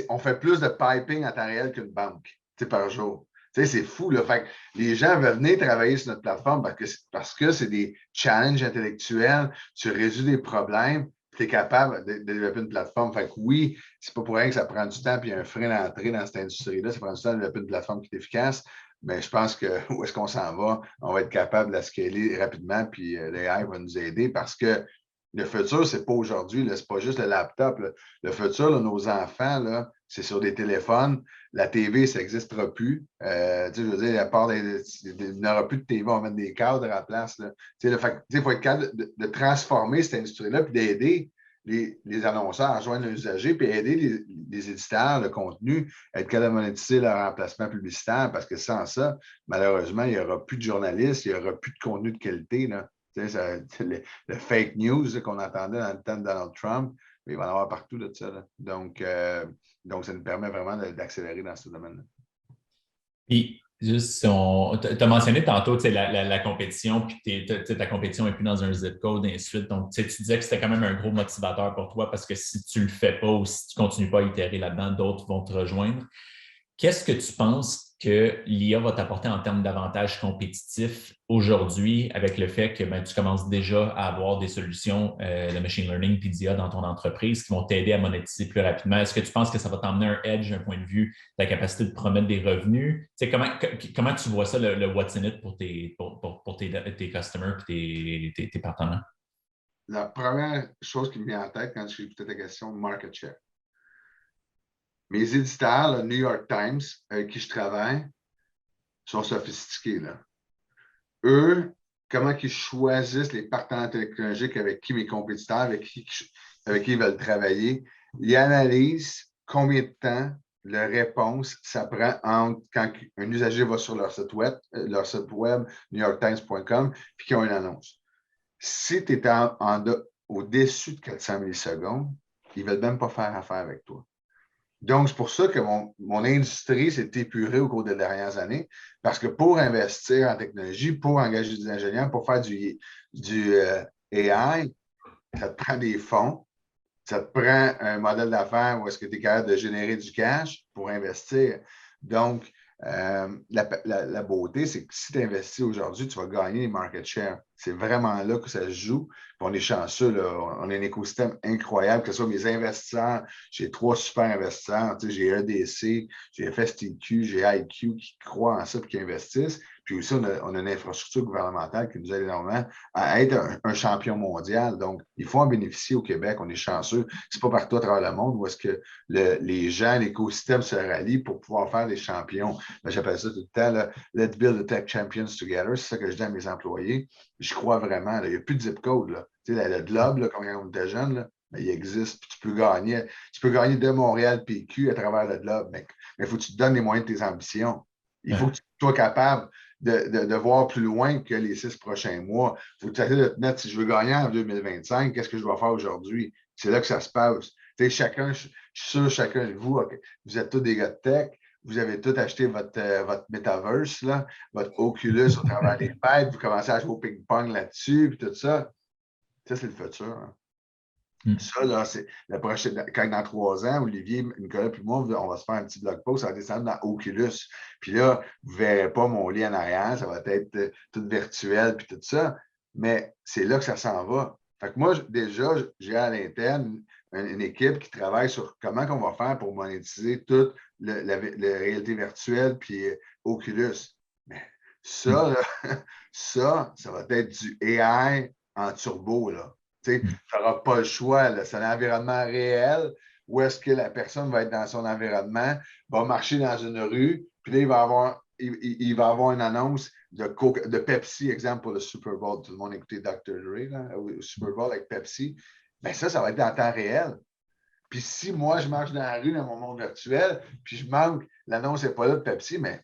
on fait plus de piping en temps réel qu'une banque par jour. C'est fou. Là. Fait que les gens veulent venir travailler sur notre plateforme parce que c'est des challenges intellectuels, tu résous des problèmes, tu es capable de développer une plateforme. Fait que oui, c'est pas pour rien que ça prend du temps puis il y a un frein d'entrée dans cette industrie-là. Ça prend du temps de développer une plateforme qui est efficace. Mais je pense que où est-ce qu'on s'en va, on va être capable de la scaler rapidement, puis l'AI va nous aider parce que le futur, c'est pas aujourd'hui, c'est pas juste le laptop. Là. Le futur, là, nos enfants, c'est sur des téléphones. La TV, ça n'existera plus. Je veux dire, à part il n'y aura plus de TV, on va mettre des cadres à la place. Il faut être capable de transformer cette industrie-là puis d'aider les annonceurs à rejoindre les usagers puis aider les éditeurs de contenu à être capable de monétiser leur emplacement publicitaire parce que sans ça, malheureusement, il n'y aura plus de journalistes, il n'y aura plus de contenu de qualité. Là. Le fake news qu'on entendait dans le temps de Donald Trump, il va y en avoir partout de ça. Là. Donc, ça nous permet vraiment d'accélérer dans ce domaine-là. Puis, juste, tu as mentionné tantôt la compétition, puis ta compétition n'est plus dans un zip code, et ainsi de suite. Donc, tu disais que c'était quand même un gros motivateur pour toi parce que si tu ne le fais pas ou si tu ne continues pas à itérer là-dedans, d'autres vont te rejoindre. Qu'est-ce que tu penses que l'IA va t'apporter en termes d'avantages compétitifs aujourd'hui avec le fait que tu commences déjà à avoir des solutions de machine learning et d'IA dans ton entreprise qui vont t'aider à monétiser plus rapidement? Est-ce que tu penses que ça va t'emmener un edge d'un point de vue de la capacité de promettre des revenus? Tu sais, comment tu vois ça, le what's in it pour tes customers et tes partenaires? La première chose qui me vient en tête quand j'ai écouté ta question, market share. Mes éditeurs, le New York Times, avec qui je travaille, sont sophistiqués. Là. Eux, comment ils choisissent les partenaires technologiques avec qui mes compétiteurs, avec qui ils veulent travailler. Ils analysent combien de temps leur réponse ça prend quand un usager va sur leur site web, newyorktimes.com, puis qu'ils ont une annonce. Si tu es au-dessus de 400 millisecondes, ils ne veulent même pas faire affaire avec toi. Donc, c'est pour ça que mon industrie s'est épurée au cours des dernières années, parce que pour investir en technologie, pour engager des ingénieurs, pour faire du AI, ça te prend des fonds, ça te prend un modèle d'affaires où est-ce que tu es capable de générer du cash pour investir. Donc, la beauté, c'est que si tu investis aujourd'hui, tu vas gagner les market share. C'est vraiment là que ça se joue. Puis on est chanceux, là. On a un écosystème incroyable, que ce soit mes investisseurs. J'ai 3 super investisseurs. Tu sais, j'ai EDC, j'ai FSTQ, j'ai IQ qui croient en ça et qui investissent. Puis aussi, on a une infrastructure gouvernementale qui nous aide énormément à être un champion mondial. Donc, il faut en bénéficier au Québec. On est chanceux. C'est pas partout à travers le monde où est-ce que les gens, l'écosystème se rallient pour pouvoir faire des champions. J'appelle ça tout le temps, là, let's build the tech champions together. C'est ça que je dis à mes employés. Je crois vraiment. Là, il n'y a plus de zip code. Là. Tu sais, le globe, là, quand on était jeune, là, ben, il existe. Puis tu peux gagner de Montréal PQ à travers le globe. Mais il faut que tu te donnes les moyens de tes ambitions. Il faut que tu sois capable de voir plus loin que les 6 prochains mois. Il faut que tu essaies de te mettre, si je veux gagner en 2025, qu'est-ce que je dois faire aujourd'hui? C'est là que ça se passe. Tu sais, je suis sûr, chacun de vous, okay, vous êtes tous des gars de tech, vous avez tous acheté votre metaverse, là, votre Oculus au travers des fêtes, vous commencez à jouer au ping-pong là-dessus, puis tout ça. Ça, c'est le futur. Hein. Ça, là, c'est la prochaine. Quand dans 3 ans, Olivier, Nicolas puis moi, on va se faire un petit blog post, ça va descendre dans Oculus. Puis là, vous ne verrez pas mon lit en arrière, ça va être tout virtuel puis tout ça. Mais c'est là que ça s'en va. Fait que moi, déjà, j'ai à l'interne une équipe qui travaille sur comment on va faire pour monétiser toute la réalité virtuelle puis Oculus. Mais ça, là, ça va être du AI en turbo, là. Tu n'auras pas le choix. C'est un environnement réel où est-ce que la personne va être dans son environnement, va marcher dans une rue, puis là, il va avoir une annonce de Pepsi, exemple pour le Super Bowl. Tout le monde a écouté Dr. Dre, là, au Super Bowl avec Pepsi. Bien, ça va être en temps réel. Puis si moi, je marche dans la rue, dans mon monde virtuel, puis je manque, l'annonce n'est pas là de Pepsi, mais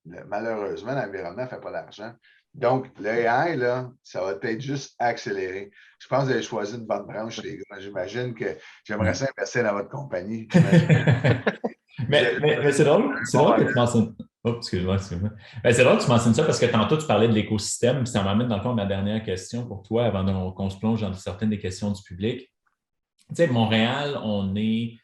malheureusement, l'environnement ne fait pas d'argent. Donc, l'AI, là, ça va peut-être juste accélérer. Je pense que vous avez choisi une bonne branche, les gars. J'imagine que j'aimerais ça investir dans votre compagnie. mais c'est drôle que tu mentionnes. Oh, excuse-moi. C'est drôle que tu mentionnes ça parce que tantôt, tu parlais de l'écosystème, puis ça m'amène dans le fond ma dernière question pour toi avant qu'on se plonge dans certaines des questions du public. Tu sais, Montréal, on est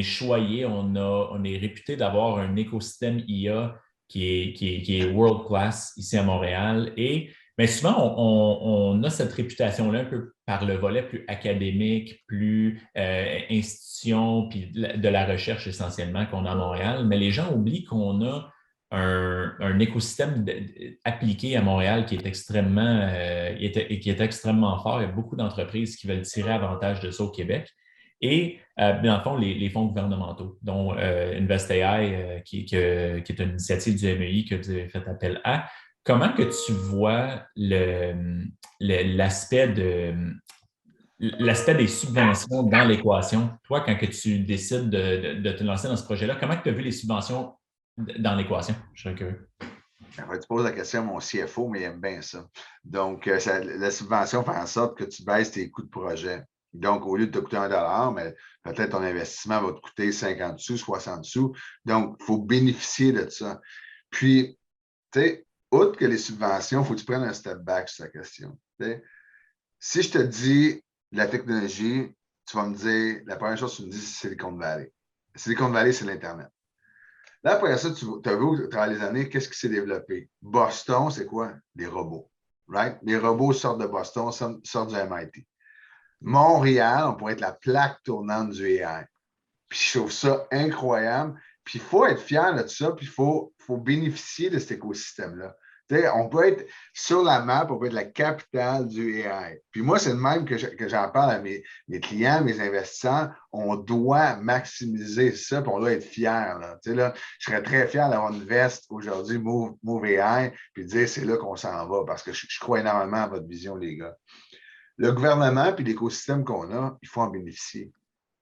choyé, on est réputé d'avoir un écosystème IA qui est world class ici à Montréal. Et bien souvent, on a cette réputation-là un peu par le volet plus académique, plus institution, puis de la recherche essentiellement qu'on a à Montréal. Mais les gens oublient qu'on a un écosystème appliqué à Montréal qui est extrêmement fort. Il y a beaucoup d'entreprises qui veulent tirer avantage de ça au Québec. Et dans le fond, les fonds gouvernementaux, dont InvestAI, qui est une initiative du MEI que vous avez fait appel à. Comment que tu vois l'aspect des subventions dans l'équation? Toi, quand que tu décides de te lancer dans ce projet-là, comment tu as vu les subventions dans l'équation? Je serais curieux. Tu poses la question à mon CFO, mais il aime bien ça. Donc, la subvention fait en sorte que tu baisses tes coûts de projet. Donc, au lieu de te coûter $1, mais peut-être ton investissement va te coûter 50 sous, 60 sous. Donc, il faut bénéficier de ça. Puis, tu sais, outre que les subventions, il faut que tu prennes un step back sur la question. T'sais. Si je te dis la technologie, tu vas me dire, la première chose que tu me dis, c'est Silicon Valley. Silicon Valley, c'est l'Internet. Là, après ça, tu as vu au travers les années, qu'est-ce qui s'est développé? Boston, c'est quoi? Les robots. Right? Les robots sortent de Boston, sortent du MIT. Montréal, on pourrait être la plaque tournante du AI. Puis je trouve ça incroyable. Puis il faut être fier de ça, puis il faut bénéficier de cet écosystème-là. On peut être sur la map, on peut être la capitale du AI. Puis moi, c'est le même que j'en parle à mes clients, mes investisseurs. On doit maximiser ça, puis on doit être fier. Là, je serais très fier d'avoir une veste aujourd'hui, Move AI, puis de dire c'est là qu'on s'en va, parce que je crois énormément à votre vision, les gars. Le gouvernement puis l'écosystème qu'on a, il faut en bénéficier.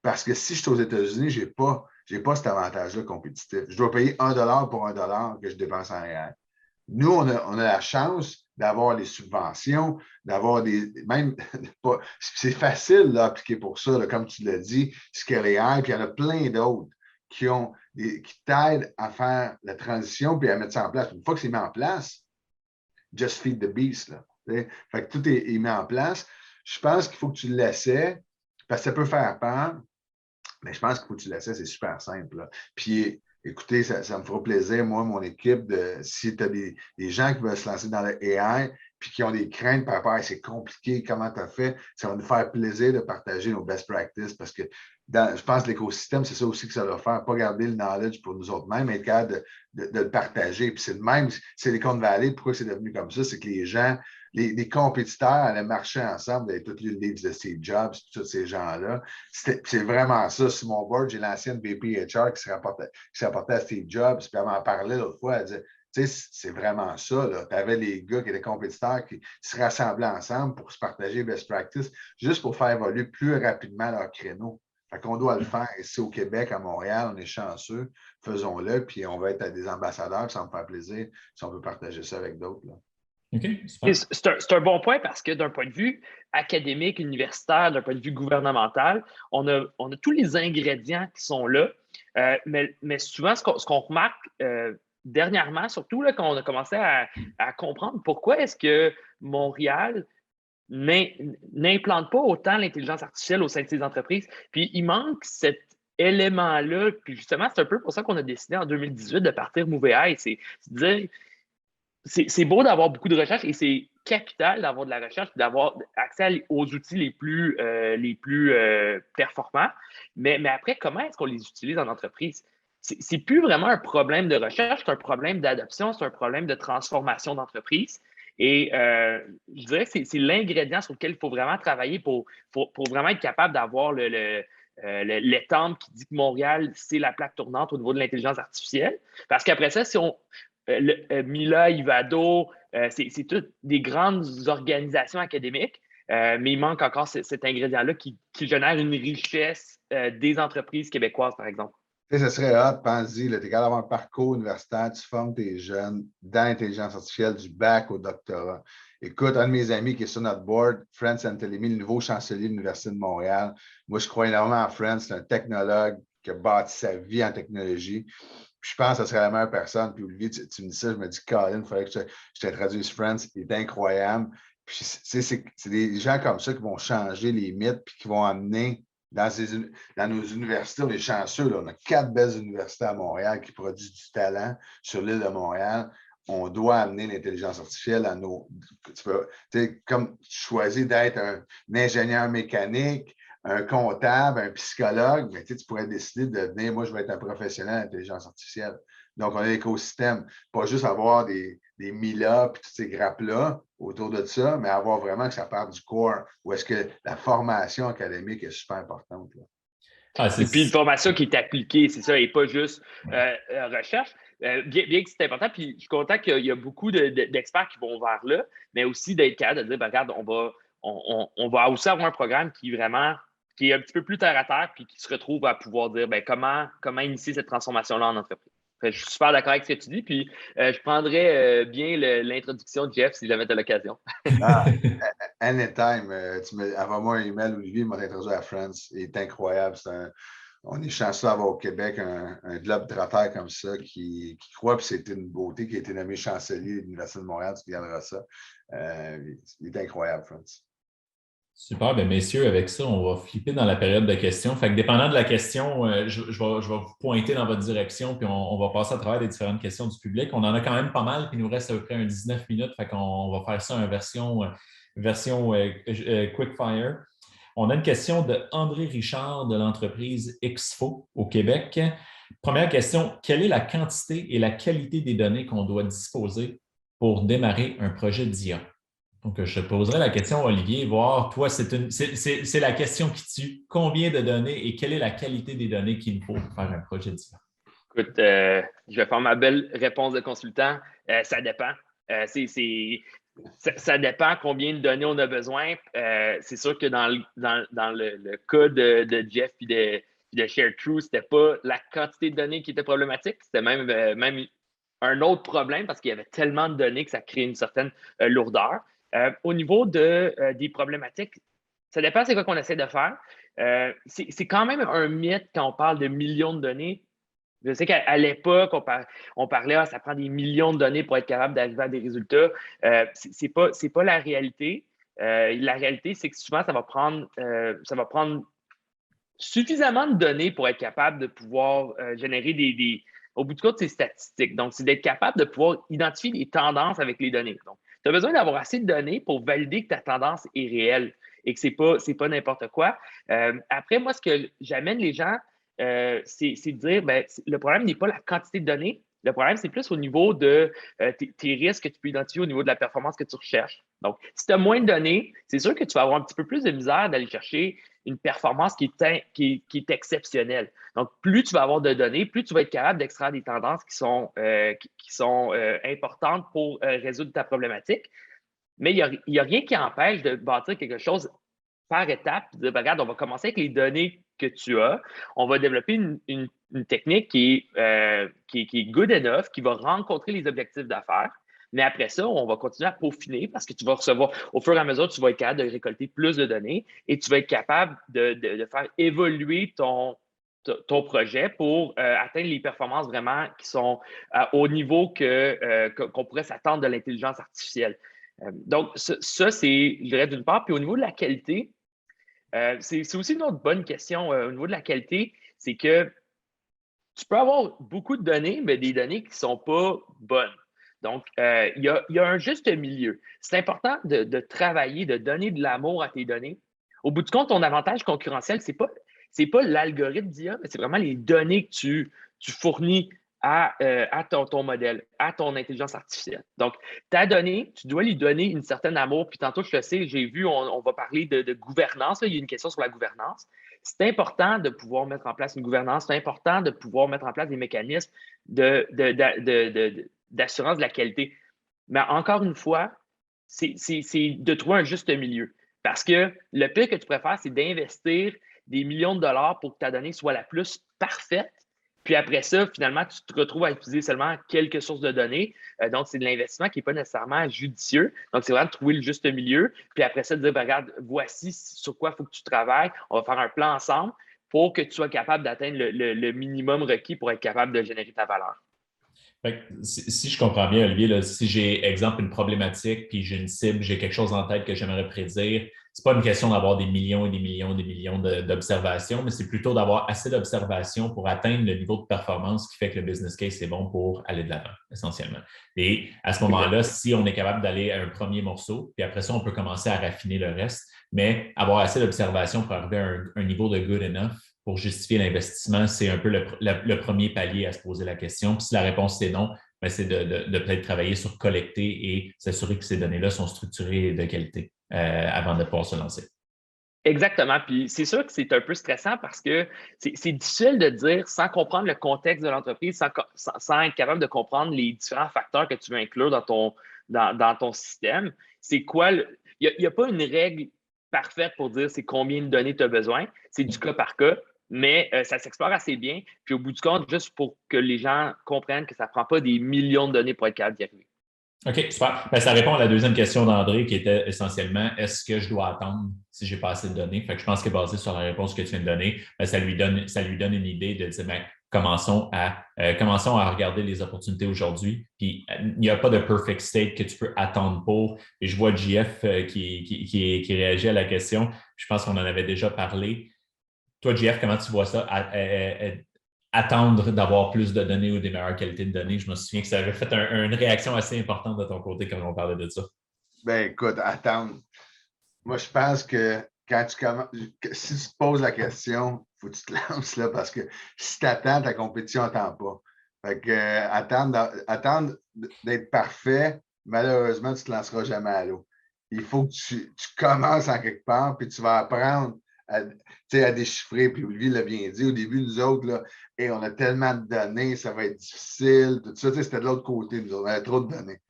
Parce que si je suis aux États-Unis, je n'ai pas cet avantage-là compétitif. Je dois payer $1 pour $1 que je dépense en réel. Nous, on a la chance d'avoir les subventions, d'avoir même, c'est facile d'appliquer pour ça, là, comme tu l'as dit, Scale AI, puis il y en a plein d'autres qui t'aident à faire la transition puis à mettre ça en place. Une fois que c'est mis en place, just feed the beast. Là, fait que tout est mis en place. Je pense qu'il faut que tu l'essaies, parce que ça peut faire peur, mais je pense qu'il faut que tu l'essaies, c'est super simple. Là. Puis, écoutez, ça me fera plaisir, moi, mon équipe, si tu as des gens qui veulent se lancer dans le AI, puis qui ont des craintes par rapport à c'est compliqué, comment tu as fait, ça va nous faire plaisir de partager nos best practices, parce que je pense que l'écosystème, c'est ça aussi que ça doit faire, pas garder le knowledge pour nous autres mêmes, être capable de le partager. Puis c'est le même, c'est les Silicon Valley, pourquoi c'est devenu comme ça, c'est que les gens, les compétiteurs allaient marcher ensemble, avec toutes les livres de Steve Jobs, tous ces gens-là. C'est vraiment ça. Sur mon board, j'ai l'ancienne VP HR qui se rapportait à Steve Jobs, puis elle m'en parlait l'autre fois, elle disait, tu sais, c'est vraiment ça. Tu avais les gars qui étaient compétiteurs qui se rassemblaient ensemble pour se partager best practice, juste pour faire évoluer plus rapidement leur créneau. Fait qu'on doit le faire ici au Québec, à Montréal, on est chanceux, faisons-le, puis on va être des ambassadeurs, ça me fait plaisir si on peut partager ça avec d'autres. OK, super. C'est un bon point parce que d'un point de vue académique, universitaire, d'un point de vue gouvernemental, on a tous les ingrédients qui sont là. Mais souvent, ce qu'on remarque dernièrement, surtout là, quand on a commencé à comprendre pourquoi est-ce que Montréal n'implante pas autant l'intelligence artificielle au sein de ces entreprises. Puis il manque cet élément-là. Puis justement, c'est un peu pour ça qu'on a décidé en 2018 de partir Move AI. C'est de dire, c'est beau d'avoir beaucoup de recherche et c'est capital d'avoir de la recherche et d'avoir accès aux outils les plus performants. Mais après, comment est-ce qu'on les utilise en entreprise? C'est plus vraiment un problème de recherche, c'est un problème d'adoption, c'est un problème de transformation d'entreprise. Et je dirais que c'est l'ingrédient sur lequel il faut vraiment travailler pour vraiment être capable d'avoir l'étampe qui dit que Montréal, c'est la plaque tournante au niveau de l'intelligence artificielle. Parce qu'après ça, si on. Mila, Ivado, c'est toutes des grandes organisations académiques, mais il manque encore cet ingrédient-là qui génère une richesse des entreprises québécoises, par exemple. Tu sais, ce serait hot, pense-y, tu es capable d'avoir un parcours universitaire, tu formes tes jeunes dans l'intelligence artificielle du bac au doctorat. Écoute, un de mes amis qui est sur notre board, Franz Santelemi, le nouveau chancelier de l'Université de Montréal. Moi, je crois énormément en Franz, c'est un technologue qui a bâti sa vie en technologie. Puis je pense que ce serait la meilleure personne. Puis Olivier, tu me dis ça, je me dis, Colin, il faudrait que je t'introduise Franz, il est incroyable. Puis c'est des gens comme ça qui vont changer les mythes puis qui vont amener dans nos universités, on est chanceux, là, on a 4 belles universités à Montréal qui produisent du talent sur l'île de Montréal. On doit amener l'intelligence artificielle à nos. Comme tu choisis d'être un ingénieur mécanique, un comptable, un psychologue, mais tu pourrais décider de devenir, moi, je vais être un professionnel d'intelligence artificielle. Donc, on a l'écosystème, pas juste avoir des Mila et toutes ces grappes-là autour de ça, mais avoir vraiment que ça part du corps, où est-ce que la formation académique est super importante. Là. Et puis une formation qui est appliquée, c'est ça, et pas juste recherche. Bien que c'est important, puis je suis content qu'il y a beaucoup d'experts qui vont vers là, mais aussi d'être capable de dire, ben, regarde, on va aussi avoir un programme qui est un petit peu plus terre à terre, puis qui se retrouve à pouvoir dire ben, comment initier cette transformation-là en entreprise. Je suis super d'accord avec ce que tu dis, puis je prendrais bien l'introduction de Jeff si jamais tu as l'occasion. Anytime. Envoie-moi un email, Olivier, il m'a introduit à France. Il est incroyable. On est chanceux d'avoir au Québec un globe trotteur comme ça qui croit, puis c'est une beauté, qui a été nommé chancelier de l'Université de Montréal, tu regarderas ça. Il est incroyable, France. Super, bien, messieurs, avec ça, on va flipper dans la période de questions. Fait que dépendant de la question, je vais vous pointer dans votre direction, puis on va passer à travers les différentes questions du public. On en a quand même pas mal, puis il nous reste à peu près 19 minutes. Fait qu'on va faire ça en version quick fire. On a une question de André Richard de l'entreprise Exfo au Québec. Première question, quelle est la quantité et la qualité des données qu'on doit disposer pour démarrer un projet d'IA? Donc, je te poserai la question, Olivier, voir, toi, c'est la question qui tue. Combien de données et quelle est la qualité des données qu'il faut pour faire un projet d'IA? Écoute, je vais faire ma belle réponse de consultant. Ça dépend. Ça dépend combien de données on a besoin. C'est sûr que dans le cas de Jeff et de ShareTrue, ce n'était pas la quantité de données qui était problématique, c'était même un autre problème parce qu'il y avait tellement de données que ça crée une certaine lourdeur. Au niveau des problématiques, ça dépend c'est quoi qu'on essaie de faire. C'est quand même un mythe quand on parle de millions de données. Je sais qu'à l'époque, on parlait, ça prend des millions de données pour être capable d'arriver à des résultats. C'est pas la réalité. La réalité, c'est que souvent, ça va prendre suffisamment de données pour être capable de pouvoir générer au bout du compte, c'est statistique. Donc, c'est d'être capable de pouvoir identifier des tendances avec les données. Donc, tu as besoin d'avoir assez de données pour valider que ta tendance est réelle et que c'est pas n'importe quoi. Après, moi, ce que j'amène les gens, c'est de dire, le problème n'est pas la quantité de données. Le problème, c'est plus au niveau de tes risques que tu peux identifier au niveau de la performance que tu recherches. Donc, si tu as moins de données, c'est sûr que tu vas avoir un petit peu plus de misère d'aller chercher une performance qui est exceptionnelle. Donc, plus tu vas avoir de données, plus tu vas être capable d'extraire des tendances qui sont importantes pour résoudre ta problématique. Mais il n'y a rien qui empêche de bâtir quelque chose par étape, de dire, regarde, on va commencer avec les données que tu as. On va développer une technique qui est good enough, qui va rencontrer les objectifs d'affaires. Mais après ça, on va continuer à peaufiner parce que tu vas recevoir, au fur et à mesure, tu vas être capable de récolter plus de données et tu vas être capable de faire évoluer ton projet pour atteindre les performances vraiment qui sont au niveau qu'on pourrait s'attendre de l'intelligence artificielle. Donc, ça c'est, je dirais, d'une part. Puis au niveau de la qualité, c'est aussi une autre bonne question au niveau de la qualité, c'est que tu peux avoir beaucoup de données, mais des données qui ne sont pas bonnes. Donc, il y a un juste milieu. C'est important de travailler, de donner de l'amour à tes données. Au bout du compte, ton avantage concurrentiel, ce n'est pas l'algorithme d'IA, mais c'est vraiment les données que tu fournis à ton modèle, à ton intelligence artificielle. Donc, ta donnée, tu dois lui donner une certaine amour. Puis tantôt, je le sais, j'ai vu, on va parler de gouvernance. Là, il y a une question sur la gouvernance. C'est important de pouvoir mettre en place une gouvernance. C'est important de pouvoir mettre en place des mécanismes d'assurance de la qualité. Mais encore une fois, c'est de trouver un juste milieu. Parce que le pire que tu préfères, c'est d'investir des millions de dollars pour que ta donnée soit la plus parfaite. Puis après ça, finalement, tu te retrouves à utiliser seulement quelques sources de données. Donc, c'est de l'investissement qui n'est pas nécessairement judicieux. Donc, c'est vraiment de trouver le juste milieu. Puis après ça, de dire, regarde, voici sur quoi il faut que tu travailles. On va faire un plan ensemble pour que tu sois capable d'atteindre le minimum requis pour être capable de générer ta valeur. Si je comprends bien, Olivier, là, si j'ai, exemple, une problématique, puis j'ai une cible, j'ai quelque chose en tête que j'aimerais prédire, c'est pas une question d'avoir des millions et des millions et des millions d'observations, mais c'est plutôt d'avoir assez d'observations pour atteindre le niveau de performance qui fait que le business case est bon pour aller de l'avant, essentiellement. Et à ce moment-là, si on est capable d'aller à un premier morceau, puis après ça, on peut commencer à raffiner le reste, mais avoir assez d'observations pour arriver à un niveau de good enough pour justifier l'investissement, c'est un peu le premier palier à se poser la question. Puis si la réponse c'est non, ben c'est de peut-être travailler sur collecter et s'assurer que ces données-là sont structurées et de qualité avant de pouvoir se lancer. Exactement. Puis c'est sûr que c'est un peu stressant parce que c'est difficile de dire sans comprendre le contexte de l'entreprise, sans être capable de comprendre les différents facteurs que tu veux inclure dans ton système. C'est quoi? Il n'y a pas une règle parfaite pour dire c'est combien de données tu as besoin. C'est du cas par cas. Mais ça s'explore assez bien. Puis au bout du compte, juste pour que les gens comprennent que ça ne prend pas des millions de données pour être capable d'y arriver. OK, super. Ben, ça répond à la deuxième question d'André qui était essentiellement est-ce que je dois attendre si j'ai pas assez de données? Fait que je pense que basé sur la réponse que tu viens de donner, ben, ça lui donne une idée de dire ben, commençons à regarder les opportunités aujourd'hui. Puis, il n'y a pas de perfect state que tu peux attendre pour. Et je vois JF qui réagit à la question. Je pense qu'on en avait déjà parlé. Toi, JF, comment tu vois ça? Attendre d'avoir plus de données ou des meilleures qualités de données. Je me souviens que ça avait fait une réaction assez importante de ton côté quand on parlait de ça. Ben écoute, attendre. Moi, je pense que quand tu commences, si tu te poses la question, il faut que tu te lances là parce que si tu attends, ta compétition n'attend pas. Fait que attendre d'être parfait, malheureusement, tu ne te lanceras jamais à l'eau. Il faut que tu commences en quelque part, puis tu vas apprendre à déchiffrer. Puis Olivier l'a bien dit, au début, nous autres, là, hey, on a tellement de données, ça va être difficile, tout ça. C'était de l'autre côté, nous autres, on avait trop de données.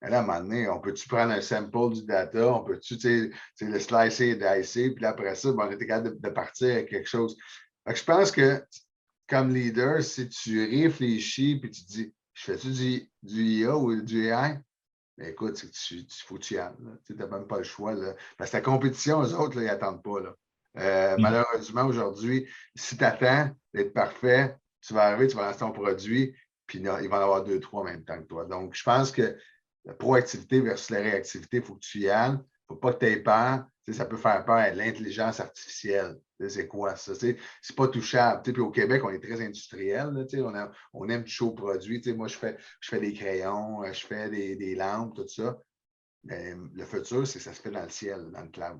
Mais là, à un moment donné, on peut-tu prendre un sample du data, on peut-tu le slicer et dicer, puis après ça, on était capable de partir avec quelque chose. Fait que je pense que comme leader, si tu réfléchis puis tu dis, je fais-tu du IA ou du AI? Ben écoute, faut que tu y ailles. Tu n'as même pas le choix. Là. Parce que la compétition, eux autres, là, ils n'attendent pas. Là. Malheureusement, aujourd'hui, si tu attends d'être parfait, tu vas arriver, tu vas lancer ton produit, puis il va en avoir 2, 3 en même temps que toi. Donc, je pense que la proactivité versus la réactivité, il faut que tu y ailles. Il ne faut pas que tu aies peur. Ça peut faire peur à l'intelligence artificielle. C'est quoi ça? C'est pas touchable. Puis au Québec, on est très industriel. Là, on aime toucher aux produits. Moi, je fais des crayons, je fais des lampes, tout ça. Mais le futur, c'est que ça se fait dans le ciel, dans le cloud.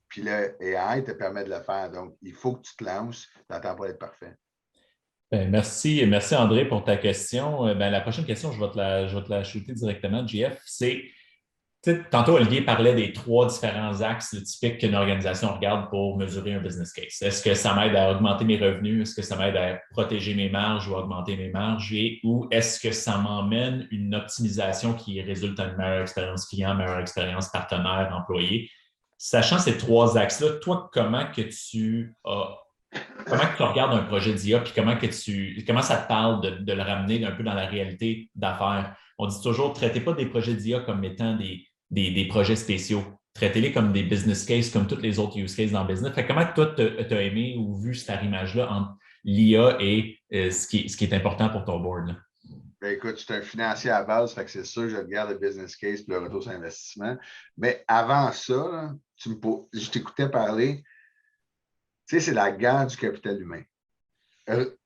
Puis le AI te permet de le faire. Donc, il faut que tu te lances. Tu n'attends pas d'être parfait. Merci André pour ta question. La prochaine question, je vais te la shooter directement, JF. C'est, tantôt Olivier parlait des 3 différents axes typiques qu'une organisation regarde pour mesurer un business case. Est-ce que ça m'aide à augmenter mes revenus? Est-ce que ça m'aide à protéger mes marges ou à augmenter mes marges? Ou est-ce que ça m'emmène une optimisation qui résulte en une meilleure expérience client, meilleure expérience partenaire, employé? Sachant ces 3 axes-là, toi, comment tu regardes un projet d'IA puis comment ça te parle de le ramener un peu dans la réalité d'affaires? On dit toujours, traitez pas des projets d'IA comme étant des projets spéciaux. Traitez-les comme des business cases, comme toutes les autres use cases dans le business. Fait comment toi, tu as aimé ou vu cette image-là entre l'IA et ce qui est important pour ton board? Là? Ben écoute, je suis un financier à base, fait que c'est sûr que je regarde le business case et le retour sur investissement. Mais avant ça, là, je t'écoutais parler, tu sais, c'est la guerre du capital humain.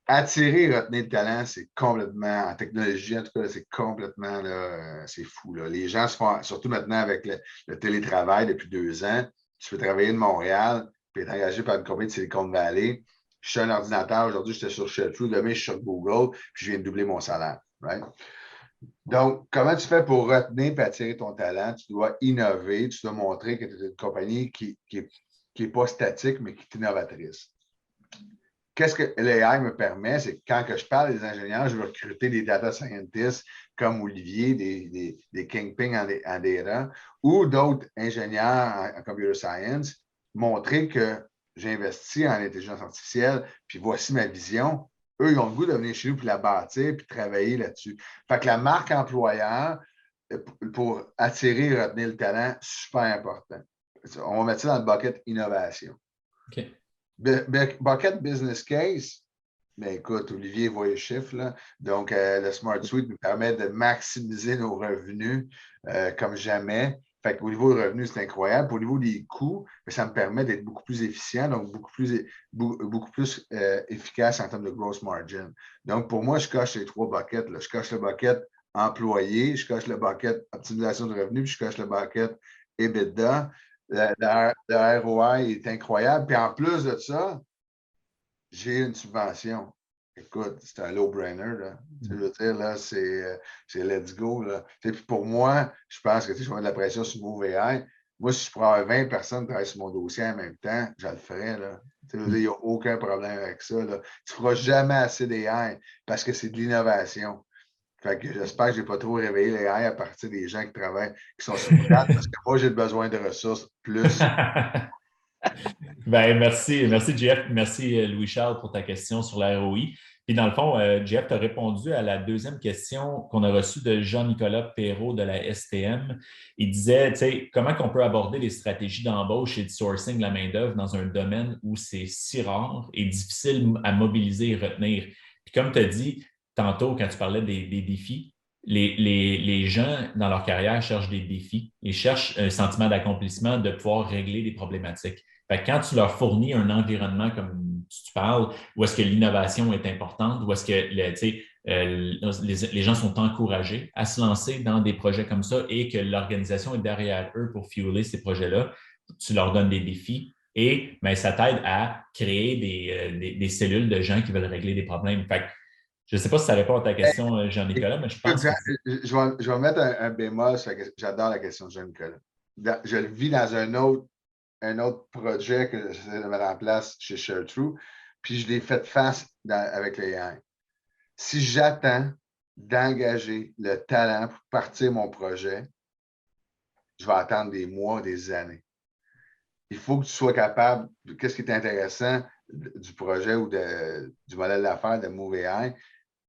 Attirer et retenir le talent, c'est complètement, en technologie, en tout cas, c'est complètement, là, c'est fou. Là. Les gens se font, surtout maintenant avec le télétravail depuis 2 ans, tu peux travailler de Montréal, puis être engagé par une compagnie de Silicon Valley. Je suis un ordinateur, aujourd'hui, j'étais sur Shelfree, demain, je suis sur Google, puis je viens de doubler mon salaire. Right? Donc, comment tu fais pour retenir et attirer ton talent? Tu dois innover, tu dois montrer que tu es une compagnie qui n'est pas statique, mais qui est innovatrice. Qu'est-ce que l'AI me permet? C'est que quand que je parle des ingénieurs, je veux recruter des data scientists comme Olivier, des kingpins en data, ou d'autres ingénieurs en computer science, montrer que j'investis en intelligence artificielle, puis voici ma vision. Eux, ils ont le goût de venir chez nous puis la bâtir puis travailler là-dessus. Fait que la marque employeur, pour attirer et retenir le talent, super important. On va mettre ça dans le bucket innovation. OK. Bucket business case, bien écoute, Olivier voit les chiffres, là. Donc, le Smart Suite nous permet de maximiser nos revenus comme jamais. Fait qu'au niveau des revenus, c'est incroyable. Au niveau des coûts, ça me permet d'être beaucoup plus efficient, donc beaucoup plus efficace en termes de gross margin. Donc, pour moi, je coche les 3 buckets. Là. Je coche le bucket employé, je coche le bucket optimisation de revenus, puis je coche le bucket EBITDA. Le ROI est incroyable. Puis en plus de ça, j'ai une subvention. Écoute, c'est un low-brainer. Là. Je veux dire, là, c'est let's go. Là. Puis pour moi, je pense que je mets de la pression sur mon VI. Moi, si je prends 20 personnes qui travaillent sur mon dossier en même temps, je le ferais. Là. Il n'y a aucun problème avec ça. Là. Tu ne feras jamais assez d'AI parce que c'est de l'innovation. Fait que j'espère que je n'ai pas trop réveillé les AI à partir des gens qui travaillent, qui sont sur le cadre, parce que moi, j'ai besoin de ressources plus. Merci Jeff. Merci Louis-Charles pour ta question sur la ROI. Puis dans le fond, Jeff, tu as répondu à la deuxième question qu'on a reçue de Jean-Nicolas Perrault de la STM. Il disait, tu sais, comment on peut aborder les stratégies d'embauche et de sourcing de la main-d'œuvre dans un domaine où c'est si rare et difficile à mobiliser et retenir. Puis comme tu as dit tantôt, quand tu parlais des défis, les gens dans leur carrière cherchent des défis. Ils cherchent un sentiment d'accomplissement, de pouvoir régler des problématiques. Fait que quand tu leur fournis un environnement comme tu parles, où est-ce que l'innovation est importante, où est-ce que les gens sont encouragés à se lancer dans des projets comme ça et que l'organisation est derrière eux pour fueler ces projets-là, tu leur donnes des défis et ben, ça t'aide à créer des cellules de gens qui veulent régler des problèmes. Fait que, je ne sais pas si ça répond à ta question, Jean-Nicolas, mais je pense que je vais mettre un bémol sur j'adore la question de Jean-Nicolas. Je le vis dans un autre projet que j'essaie de mettre en place chez ShareTrue, puis je l'ai fait face avec les AI. Si j'attends d'engager le talent pour partir mon projet, je vais attendre des mois, des années. Il faut que tu sois capable, qu'est-ce qui est intéressant du projet ou du modèle d'affaires de Move AI,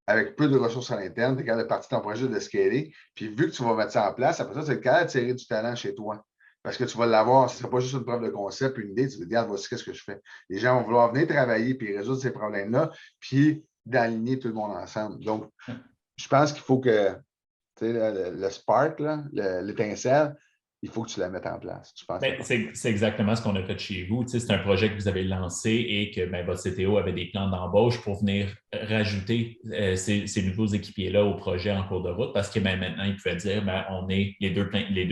avec peu de ressources à l'interne, tu es capable de partir ton projet, de scaler, puis vu que tu vas mettre ça en place, après ça, tu es capable de tirer du talent chez toi. Parce que tu vas l'avoir, ce ne sera pas juste une preuve de concept, une idée, tu vas te dire, voici qu'est-ce que je fais. Les gens vont vouloir venir travailler puis résoudre ces problèmes-là, puis d'aligner tout le monde ensemble. Donc, je pense qu'il faut que le spark, l'étincelle, il faut que tu la mettes en place. C'est exactement ce qu'on a fait chez vous. C'est un projet que vous avez lancé et que votre CTO avait des plans d'embauche pour venir rajouter ces nouveaux équipiers-là au projet en cours de route parce que maintenant, il pouvait dire on est les deux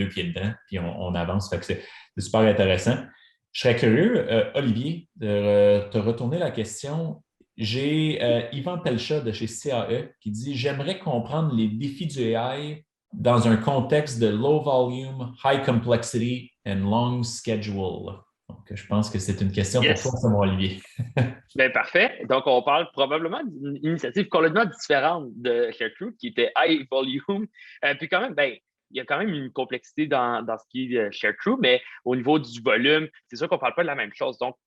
pieds dedans puis on avance. Fait que c'est super intéressant. Je serais curieux, Olivier, de te retourner la question. J'ai Yvan Pelcha de chez CAE qui dit « J'aimerais comprendre les défis du AI dans un contexte de low volume, high complexity and long schedule. » Donc, je pense que c'est une question pour toi, c'est mon Olivier. Bien, parfait. Donc, on parle probablement d'une initiative complètement différente de ShareTrue qui était high volume. Puis quand même, il y a quand même une complexité dans ce qui est ShareTrue, mais au niveau du volume, c'est sûr qu'on ne parle pas de la même chose. Donc,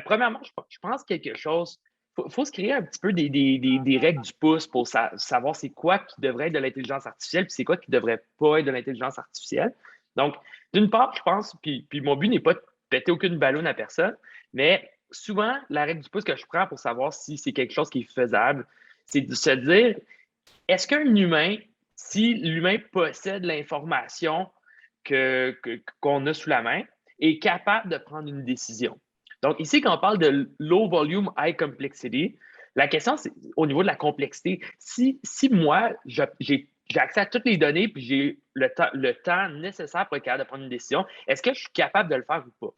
premièrement, je pense quelque chose. Il faut se créer un petit peu des règles du pouce pour savoir c'est quoi qui devrait être de l'intelligence artificielle puis c'est quoi qui ne devrait pas être de l'intelligence artificielle. Donc, d'une part, je pense, puis mon but n'est pas de péter aucune ballonne à personne, mais souvent, la règle du pouce que je prends pour savoir si c'est quelque chose qui est faisable, c'est de se dire, est-ce qu'un humain, si l'humain possède l'information qu'on a sous la main, est capable de prendre une décision? Donc, ici, quand on parle de low volume, high complexity, la question, c'est au niveau de la complexité. Si moi, j'ai accès à toutes les données puis j'ai le temps nécessaire pour être capable de prendre une décision, est-ce que je suis capable de le faire ou pas?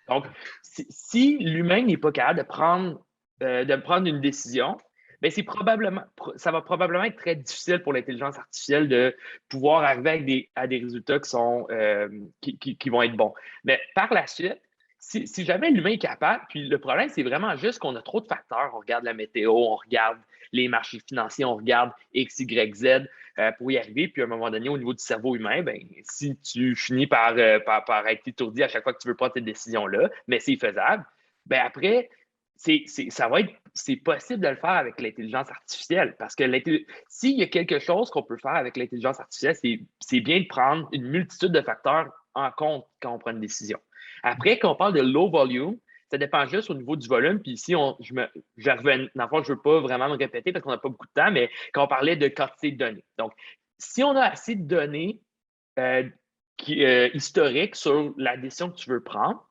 Donc, si l'humain n'est pas capable de prendre une décision, bien, ça va probablement être très difficile pour l'intelligence artificielle de pouvoir arriver à des résultats qui vont être bons. Mais par la suite, si jamais l'humain est capable, puis le problème, c'est vraiment juste qu'on a trop de facteurs. On regarde la météo, on regarde les marchés financiers, on regarde X, Y, Z pour y arriver. Puis à un moment donné, au niveau du cerveau humain, ben, si tu finis par être étourdi à chaque fois que tu veux prendre tes décisions-là, mais c'est faisable, ben après, c'est possible de le faire avec l'intelligence artificielle parce que s'il y a quelque chose qu'on peut faire avec l'intelligence artificielle, c'est bien de prendre une multitude de facteurs en compte quand on prend une décision. Après, quand on parle de low volume, ça dépend juste au niveau du volume. Puis ici, je ne veux pas vraiment me répéter parce qu'on n'a pas beaucoup de temps, mais quand on parlait de quantité de données. Donc, si on a assez de données historiques sur la décision que tu veux prendre,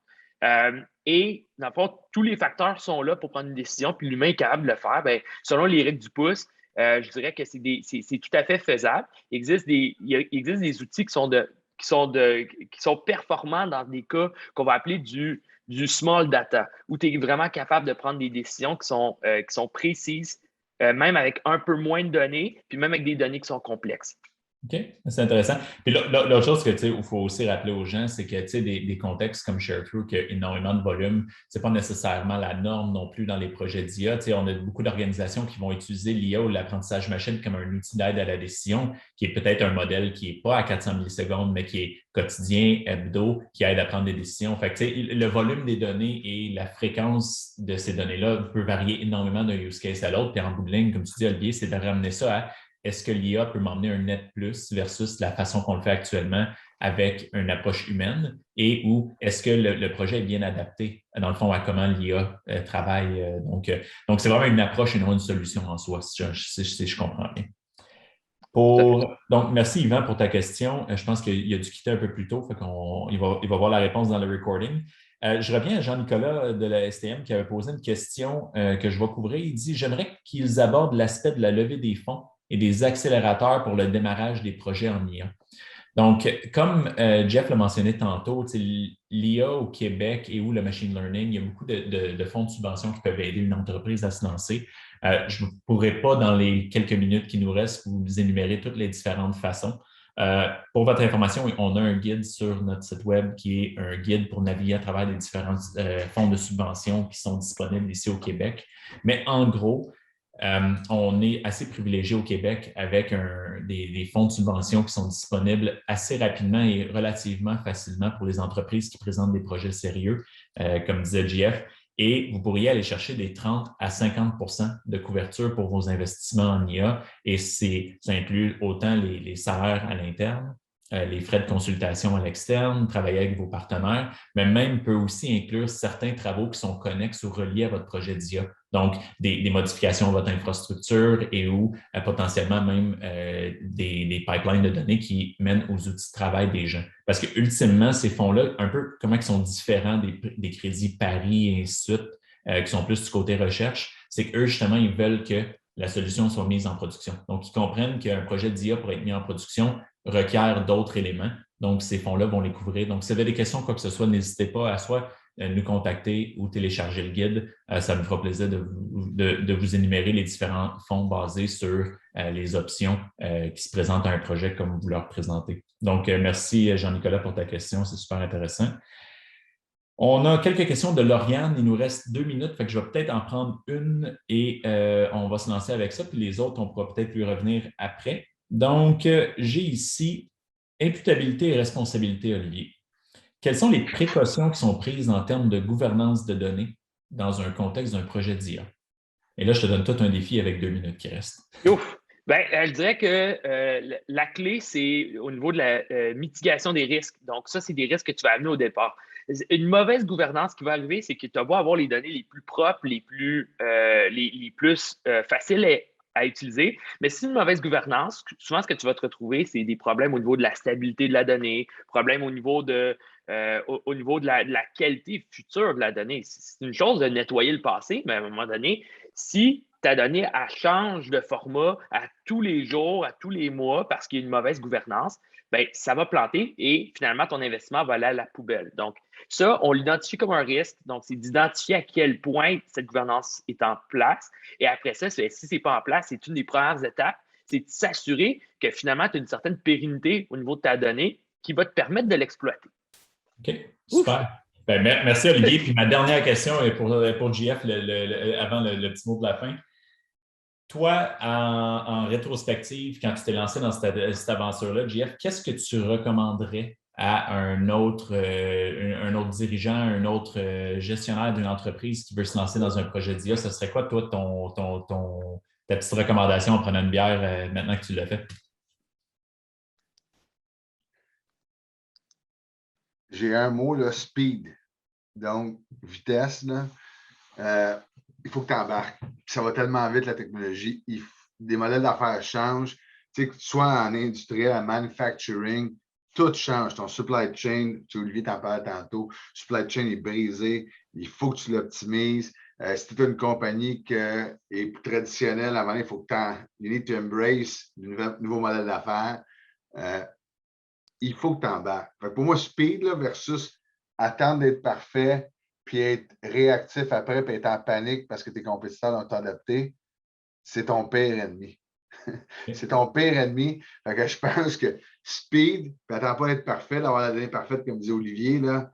et dans le fond, tous les facteurs sont là pour prendre une décision, puis l'humain est capable de le faire, bien, selon les règles du pouce, je dirais que c'est tout à fait faisable. Il existe des outils qui sont performants dans des cas qu'on va appeler du small data, où tu es vraiment capable de prendre des décisions qui sont précises, même avec un peu moins de données, puis même avec des données qui sont complexes. OK, c'est intéressant. Puis l'autre chose qu'il faut aussi rappeler aux gens, c'est que des contextes comme ShareTrue, qui a énormément de volume, ce n'est pas nécessairement la norme non plus dans les projets d'IA. On a beaucoup d'organisations qui vont utiliser l'IA ou l'apprentissage machine comme un outil d'aide à la décision, qui est peut-être un modèle qui n'est pas à 400 millisecondes, mais qui est quotidien, hebdo, qui aide à prendre des décisions. Fait que, le volume des données et la fréquence de ces données-là peut varier énormément d'un use case à l'autre. Puis en bout de ligne, comme tu dis, Olivier, c'est de ramener ça à est-ce que l'IA peut m'emmener un net plus versus la façon qu'on le fait actuellement avec une approche humaine et où est-ce que le projet est bien adapté, dans le fond, à comment l'IA travaille. Donc, c'est vraiment une approche et non une solution en soi, si je comprends bien. Donc, merci Yvan pour ta question. Je pense qu'il a dû quitter un peu plus tôt, il va voir la réponse dans le recording. Je reviens à Jean-Nicolas de la STM qui avait posé une question que je vais couvrir. Il dit: j'aimerais qu'ils abordent l'aspect de la levée des fonds et des accélérateurs pour le démarrage des projets en IA. Donc, comme Jeff l'a mentionné tantôt, l'IA au Québec et où le machine learning, il y a beaucoup de fonds de subvention qui peuvent aider une entreprise à se lancer. Je ne pourrais pas, dans les quelques minutes qui nous restent, vous énumérer toutes les différentes façons. Pour votre information, on a un guide sur notre site web qui est un guide pour naviguer à travers les différents fonds de subvention qui sont disponibles ici au Québec. Mais en gros, on est assez privilégié au Québec avec des fonds de subvention qui sont disponibles assez rapidement et relativement facilement pour les entreprises qui présentent des projets sérieux, comme disait JF. Et vous pourriez aller chercher des 30 à 50 de couverture pour vos investissements en IA. Et ça inclut autant les salaires à l'interne, les frais de consultation à l'externe, travailler avec vos partenaires, mais même peut aussi inclure certains travaux qui sont connexes ou reliés à votre projet d'IA. Donc, des modifications à votre infrastructure et ou potentiellement même des pipelines de données qui mènent aux outils de travail des gens. Parce que ultimement, ces fonds-là, un peu comment ils sont différents des crédits Paris et ainsi de suite, qui sont plus du côté recherche, c'est qu'eux, justement, ils veulent que la solution soit mise en production. Donc, ils comprennent qu'un projet d'IA pour être mis en production requiert d'autres éléments. Donc, ces fonds-là vont les couvrir. Donc, si vous avez des questions, quoi que ce soit, n'hésitez pas à soit nous contacter ou télécharger le guide. Ça me fera plaisir de vous énumérer les différents fonds basés sur les options qui se présentent à un projet comme vous leur présentez. Donc, merci Jean-Nicolas pour ta question, c'est super intéressant. On a quelques questions de Lauriane. Il nous reste 2 minutes, fait que je vais peut-être en prendre une et on va se lancer avec ça. Puis les autres, on pourra peut-être lui revenir après. Donc, j'ai ici imputabilité et responsabilité, Olivier. Quelles sont les précautions qui sont prises en termes de gouvernance de données dans un contexte d'un projet d'IA? Et là, je te donne tout un défi avec 2 minutes qui restent. Ouf! Bien, je dirais que la clé, c'est au niveau de la mitigation des risques. Donc, ça, c'est des risques que tu vas amener au départ. Une mauvaise gouvernance qui va arriver, c'est que tu vas avoir les données les plus propres, les plus faciles à utiliser. Mais si une mauvaise gouvernance, souvent, ce que tu vas te retrouver, c'est des problèmes au niveau de la stabilité de la donnée, problèmes au niveau de la qualité future de la donnée. C'est une chose de nettoyer le passé, mais à un moment donné, si ta donnée elle change de format à tous les jours, à tous les mois, parce qu'il y a une mauvaise gouvernance, bien, ça va planter et finalement, ton investissement va aller à la poubelle. Donc, ça, on l'identifie comme un risque. Donc, c'est d'identifier à quel point cette gouvernance est en place. Et après ça, si ce n'est pas en place, c'est une des premières étapes, c'est de s'assurer que finalement, tu as une certaine pérennité au niveau de ta donnée qui va te permettre de l'exploiter. OK, super. Ben, merci Olivier. Puis ma dernière question est pour JF avant le petit mot de la fin. Toi, en rétrospective, quand tu t'es lancé dans cette aventure-là, JF, qu'est-ce que tu recommanderais à un autre dirigeant, un autre gestionnaire d'une entreprise qui veut se lancer dans un projet d'IA? Ce serait quoi, toi, ta petite recommandation en prenant une bière maintenant que tu l'as fait? J'ai un mot, là, speed. Donc, vitesse, là. Il faut que tu embarques. Ça va tellement vite, la technologie. Des modèles d'affaires changent. Tu sais, que tu sois en industriel, en manufacturing, tout change. Ton supply chain, Olivier t'en parlait tantôt, supply chain est brisé. Il faut que tu l'optimises. Si tu es une compagnie qui est plus traditionnelle, avant, il faut que you need to embrace le nouveau modèle d'affaires. Il faut que tu embarques. Pour moi, speed là, versus attendre d'être parfait, puis être réactif après, puis être en panique parce que tes compétiteurs ont adapté, c'est ton pire ennemi. C'est ton pire ennemi. Fait que je pense que speed, puis attends pas d'être parfait, d'avoir la donnée parfaite, comme disait Olivier, là.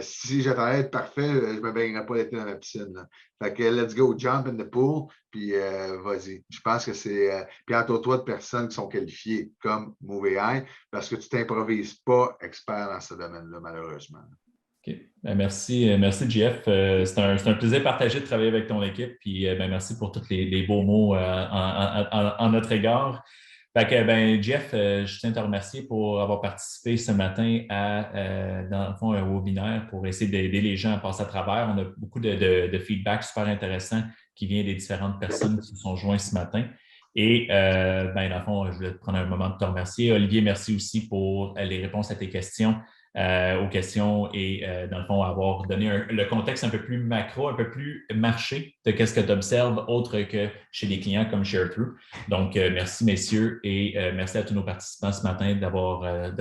Si j'attendais d'être parfait, je ne me baignerais pas l'été dans la piscine. Là. Fait que let's go, jump in the pool, puis vas-y. Je pense que c'est. Puis entoure-toi de personnes qui sont qualifiées comme MoveAI, parce que tu ne t'improvises pas expert dans ce domaine-là, malheureusement. OK. Ben, merci, merci, JF. C'est un plaisir partagé de travailler avec ton équipe. Puis ben, merci pour tous les beaux mots en notre égard. Fait que, ben, Jeff, je tiens à te remercier pour avoir participé ce matin dans le fond, un webinaire pour essayer d'aider les gens à passer à travers. On a beaucoup de feedback super intéressant qui vient des différentes personnes qui se sont joints ce matin. Et ben, dans le fond, je voulais te prendre un moment de te remercier. Olivier, merci aussi pour les réponses à tes questions. Aux questions et, dans le fond, avoir donné le contexte un peu plus macro, un peu plus marché de ce que tu observes autre que chez des clients comme ShareThrough. Donc, merci, messieurs, et merci à tous nos participants ce matin d'avoir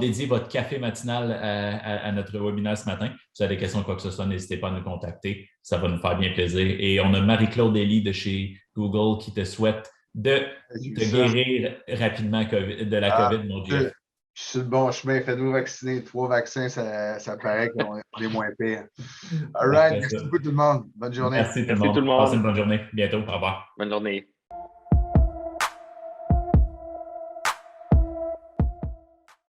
dédié votre café matinal à notre webinaire ce matin. Si vous avez des questions, quoi que ce soit, n'hésitez pas à nous contacter. Ça va nous faire bien plaisir. Et on a Marie-Claude Elie de chez Google qui te souhaite de guérir rapidement de la COVID, mon Dieu. Je suis sur le bon chemin. Faites-vous vacciner. 3 vaccins, ça paraît qu'on est moins pire. All right. Merci beaucoup tout le monde. Bonne journée. Merci tout le monde. Passez une bonne journée. Bientôt. Au revoir. Bonne journée.